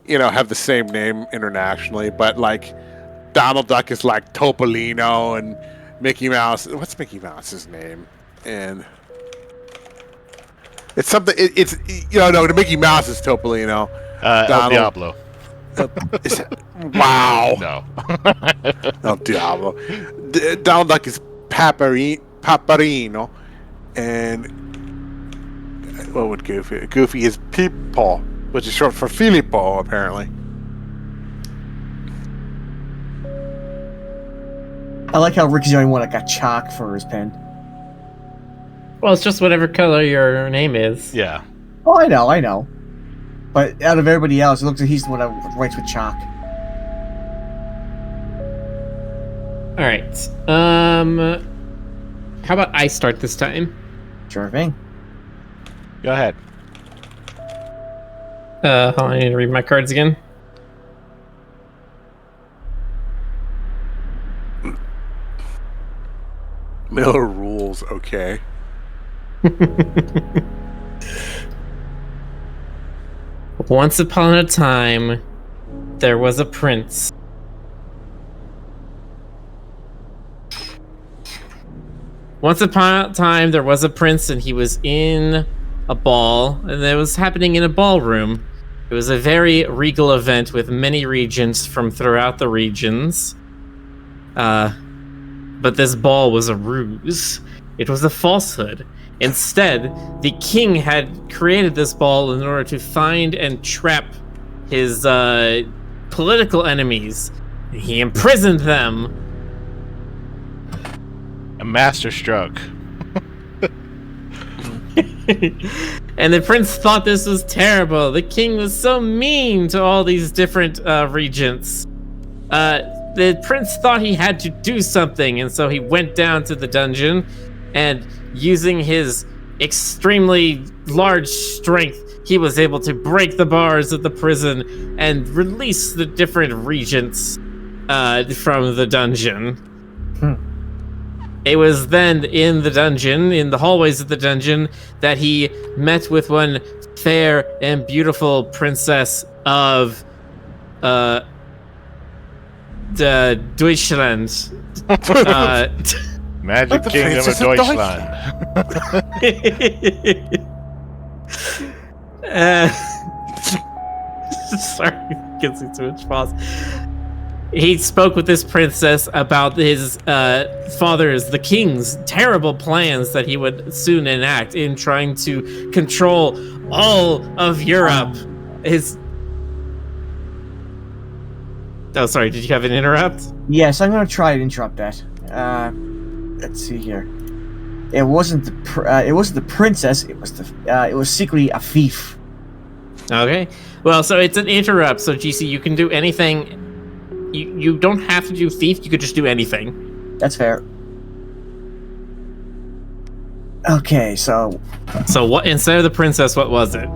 have the same name internationally, but, like, Donald Duck is, like, Topolino, and Mickey Mouse... What's Mickey Mouse's name? And... It's something... No, the Mickey Mouse is Topolino. El Donald- Diablo. Wow! No. El Diablo. Donald Duck is Paparino, and what would Goofy? Goofy is Peepaw, which is short for Filippo, apparently. I like how Rick's the only one that got chalk for his pen. Well, it's just whatever color your name is. Yeah. Oh, I know. But out of everybody else, it looks like he's the one that writes with chalk. Alright. How about I start this time? Sure thing. Go ahead. Hold on, I need to read my cards again. Miller rules, okay. Once upon a time, there was a prince. Once upon a time, there was a prince, and he was in a ball, and it was happening in a ballroom. It was a very regal event with many regents from throughout the regions. But this ball was a ruse. It was a falsehood. Instead, the king had created this ball in order to find and trap his political enemies. He imprisoned them. A master stroke. And the prince thought this was terrible. The king was so mean to all these different regents. The prince thought he had to do something, and so he went down to the dungeon, and using his extremely large strength, he was able to break the bars of the prison and release the different regents from the dungeon. It was then in the dungeon, in the hallways of the dungeon, that he met with one fair and beautiful princess of the Deutschland. Magic The Kingdom of Princess of Deutschland. Sorry, gives me too much pause. He spoke with this princess about his father's, the king's, terrible plans that he would soon enact in trying to control all of Europe. Oh, sorry, did you have an interrupt? Yes, I'm gonna try to interrupt that. Let's see here. It wasn't the princess. It was secretly a thief. Okay. Well, so it's an interrupt, so GC, you can do anything. You don't have to do thief, you could just do anything. That's fair. Okay, so what, instead of the princess, what was it?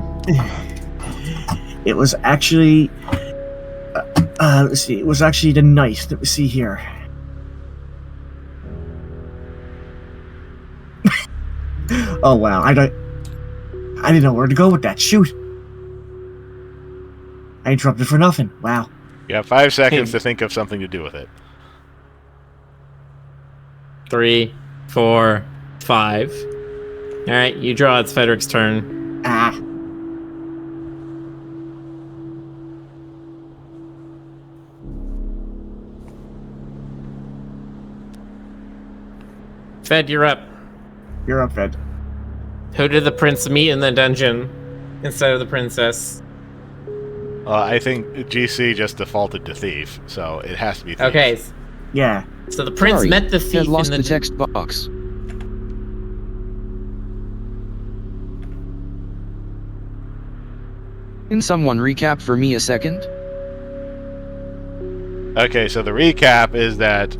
it was actually let's see, it was actually the knight. Let me see here. Oh wow, I didn't know where to go with that. Shoot. I interrupted for nothing. Wow. You have 5 seconds to think of something to do with it. 3, 4, 5. All right, you draw. It's Frederick's turn. Ah. Fed, you're up. You're up, Fed. Who did the prince meet in the dungeon instead of the princess? I think GC just defaulted to thief, so it has to be thief. Okay, Yeah. so the prince Sorry, met the Ted thief lost in the the... text box. Can someone recap for me a second? Okay, so the recap is that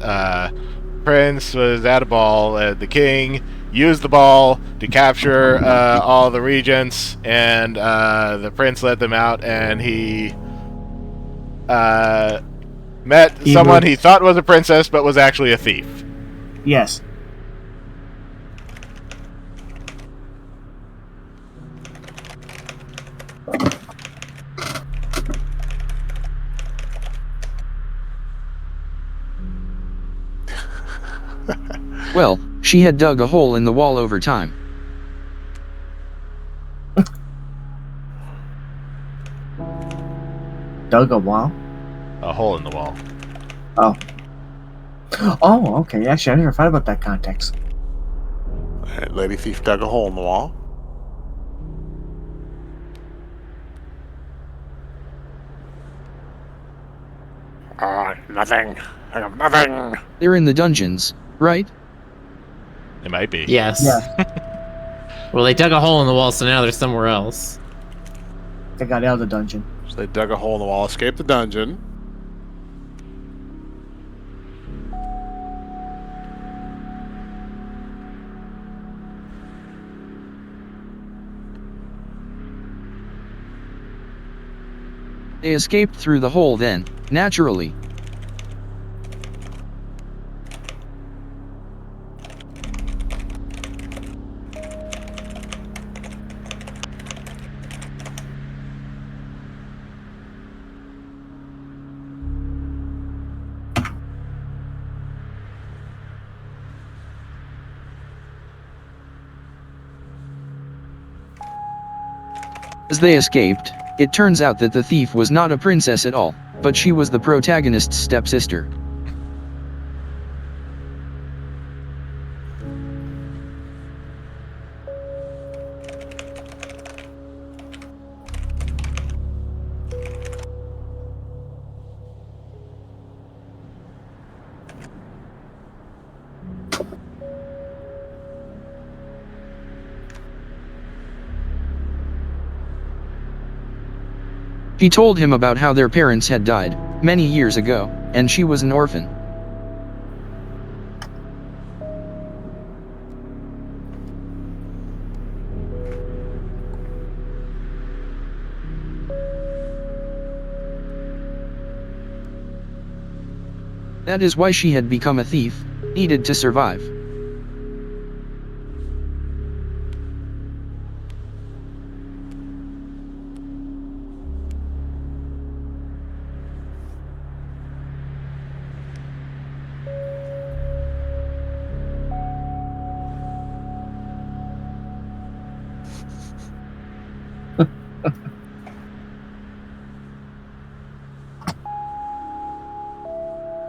Prince was at a ball. The king used the ball to capture all the regents, and the prince let them out, and he met someone he thought was a princess, but was actually a thief. Yes. Well, she had dug a hole in the wall over time. Dug a wall? A hole in the wall. Oh. Oh, okay. Actually, I never thought about that context. Lady Thief dug a hole in the wall. Nothing. I got nothing. They're in the dungeons, right? It might be. Yes. Yeah. Well, they dug a hole in the wall, so now they're somewhere else. They got out of the dungeon. So they dug a hole in the wall, escaped the dungeon. They escaped through the hole then, naturally. As they escaped, it turns out that the thief was not a princess at all, but she was the protagonist's stepsister. She told him about how their parents had died, many years ago, and she was an orphan. That is why she had become a thief, needed to survive.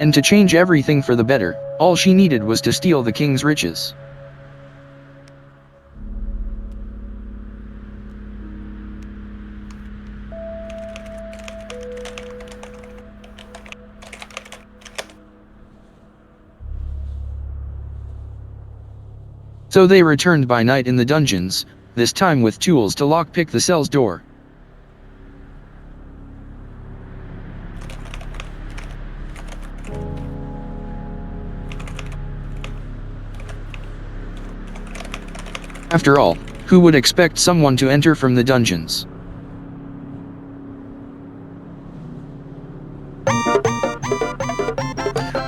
And to change everything for the better, all she needed was to steal the king's riches. So they returned by night in the dungeons, this time with tools to lockpick the cell's door. After all, who would expect someone to enter from the dungeons?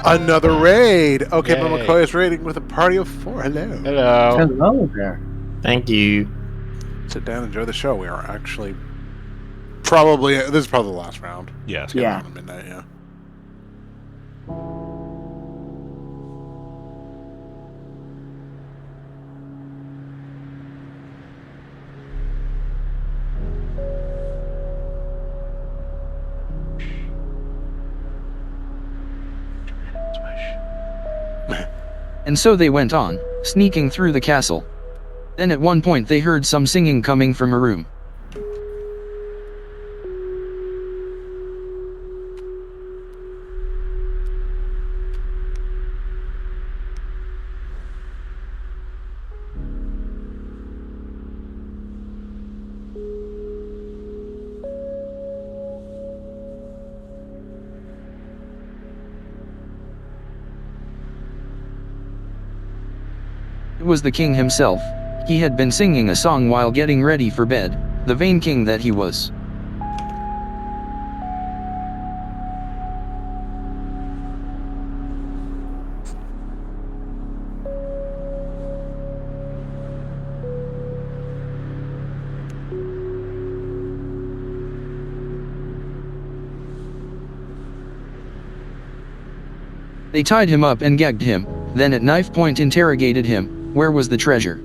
Another raid. Okay, but Yay. McCoy is raiding with a party of 4. Hello. Hello. Hello there. Thank you. Sit down, enjoy the show. We are actually probably this is probably the last round. Yes. Yeah. Around midnight, yeah. And so they went on, sneaking through the castle. Then at one point they heard some singing coming from a room. It was the king himself. He had been singing a song while getting ready for bed, the vain king that he was. They tied him up and gagged him, then at knife point interrogated him. Where was the treasure?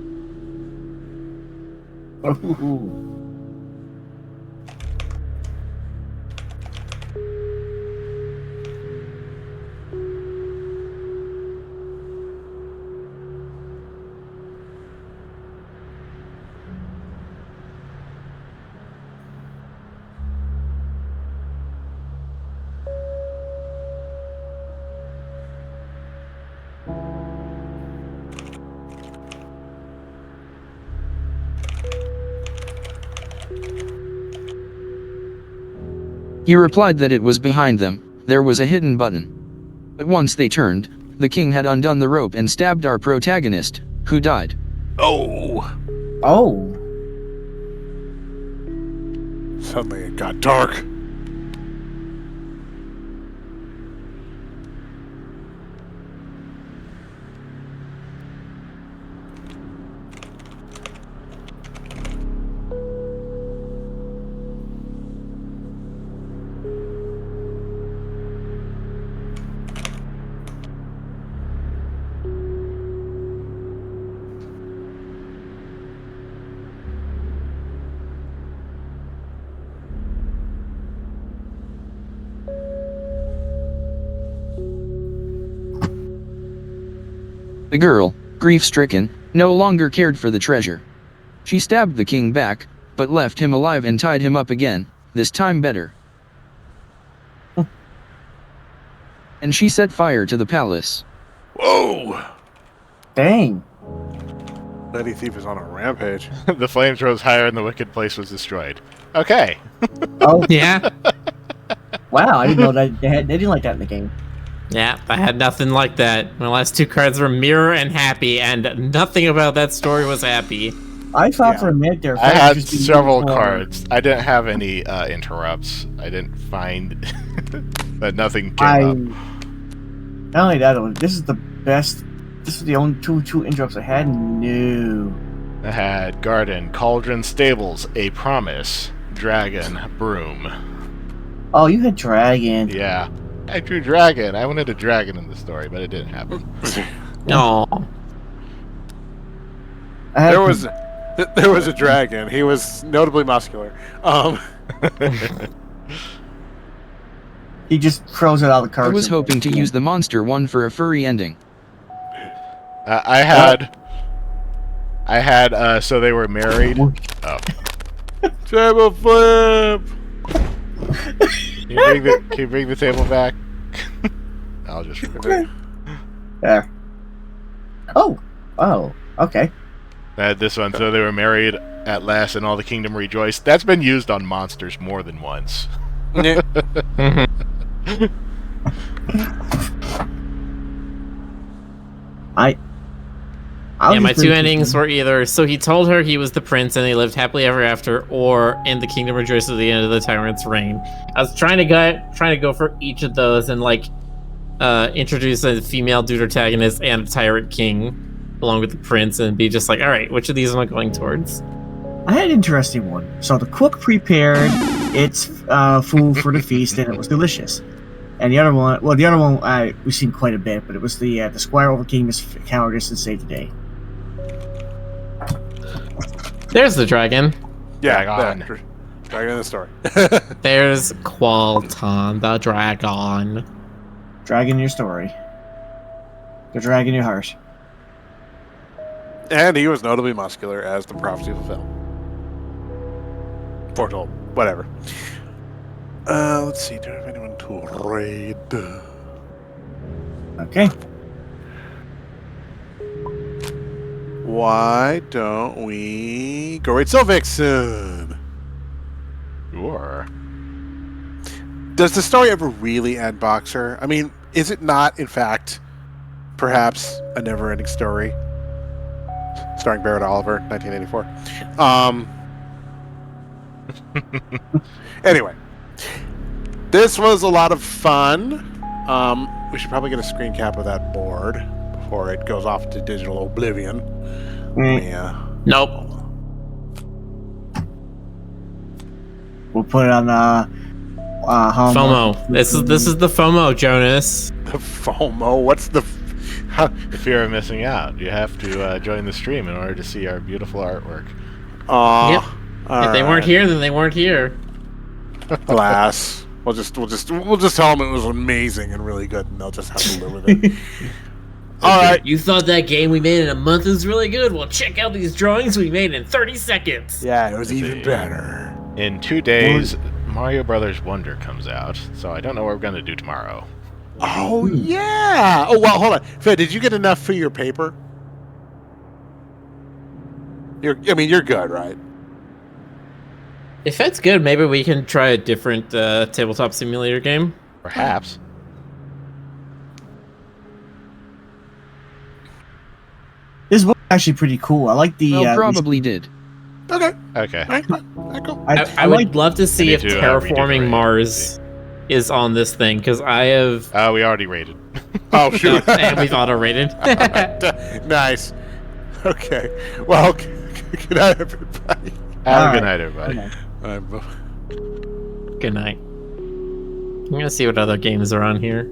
He replied that it was behind them, there was a hidden button. But once they turned, the king had undone the rope and stabbed our protagonist, who died. Oh. Oh. Suddenly it got dark. The girl, grief-stricken, no longer cared for the treasure. She stabbed the king back, but left him alive and tied him up again, this time better. And she set fire to the palace. Whoa! Dang. Lady Thief is on a rampage. The flames rose higher and the wicked place was destroyed. Okay. Oh, Yeah. wow. I didn't know that they didn't like that in the game. Yeah, I had nothing like that. My last two cards were Mirror and Happy, and nothing about that story was happy. I thought Yeah. for a minute there. I Fed had just being several more- cards. I didn't have any interrupts. I didn't find that nothing came I. up. Not only that, this is the best. This is the only two interrupts I had. No. I had Garden, Cauldron, Stables, A Promise, Dragon, Broom. Oh, you had Dragon. Yeah. I drew Dragon. I wanted a dragon in the story, but it didn't happen. No. I had There was a dragon. He was notably muscular. He just throws it out of the I cards. was hoping to use the monster one for a furry ending. I had, so they were married. Oh. Table flip. Can you bring the table back? I'll just remove it. There. Oh. Oh. Okay. I had this one, so they were married at last and all the kingdom rejoiced. That's been used on monsters more than once. Yeah, my two endings were either so he told her he was the prince and they lived happily ever after, or and the kingdom rejoiced at the end of the tyrant's reign. I was trying to go for each of those and like introduce a female dude protagonist and a tyrant king along with the prince and be just like, all right, which of these am I going towards? I had an interesting one. So the cook prepared its food for the feast, and it was delicious. And the other one, we've seen quite a bit, but it was the squire overcame his cowardice and saved the day. There's the dragon. Yeah, Dragon. there. Dragon in the story. There's Qualton, the dragon. Dragon in your story. The dragon in your heart. And he was notably muscular, as the prophecy fulfilled. Foretold. Whatever. Let's see. Do I have anyone to raid? Okay. Why don't we go raid Sylvixen? Sure. Does the story ever really end, Boxer? I mean, is it not, in fact, perhaps a never-ending story? Starring Barrett Oliver, 1984. Anyway, this was a lot of fun. We should probably get a screen cap of that board before it goes off to digital oblivion. Yeah. Nope. We'll put it on FOMO. This is the FOMO, Jonas. The FOMO. What's the? The fear of missing out. You have to join the stream in order to see our beautiful artwork. Yep. If they weren't here, then they weren't here. Alas, we'll just tell them it was amazing and really good, and they'll just have to live with it. All right. You thought that game we made in a month was really good? Well, check out these drawings we made in 30 seconds. Yeah, it was even better. In 2 days, Mario Brothers Wonder comes out, so I don't know what we're going to do tomorrow. Oh yeah. Oh well, hold on, Fed. Did you get enough for your paper? You're good, right? If that's good, maybe we can try a different tabletop simulator game. Perhaps. This was actually pretty cool. I like the. Well, probably did. Okay. Okay. All right, cool. I would love to see need if to, redo the Terraforming rating. Mars is on this thing, because I have... We already rated. Oh shoot. and we've auto-rated. Nice. Okay. Well, good night, everybody. Have a All good right. night, everybody. All right, Good night. I'm gonna see what other games are on here.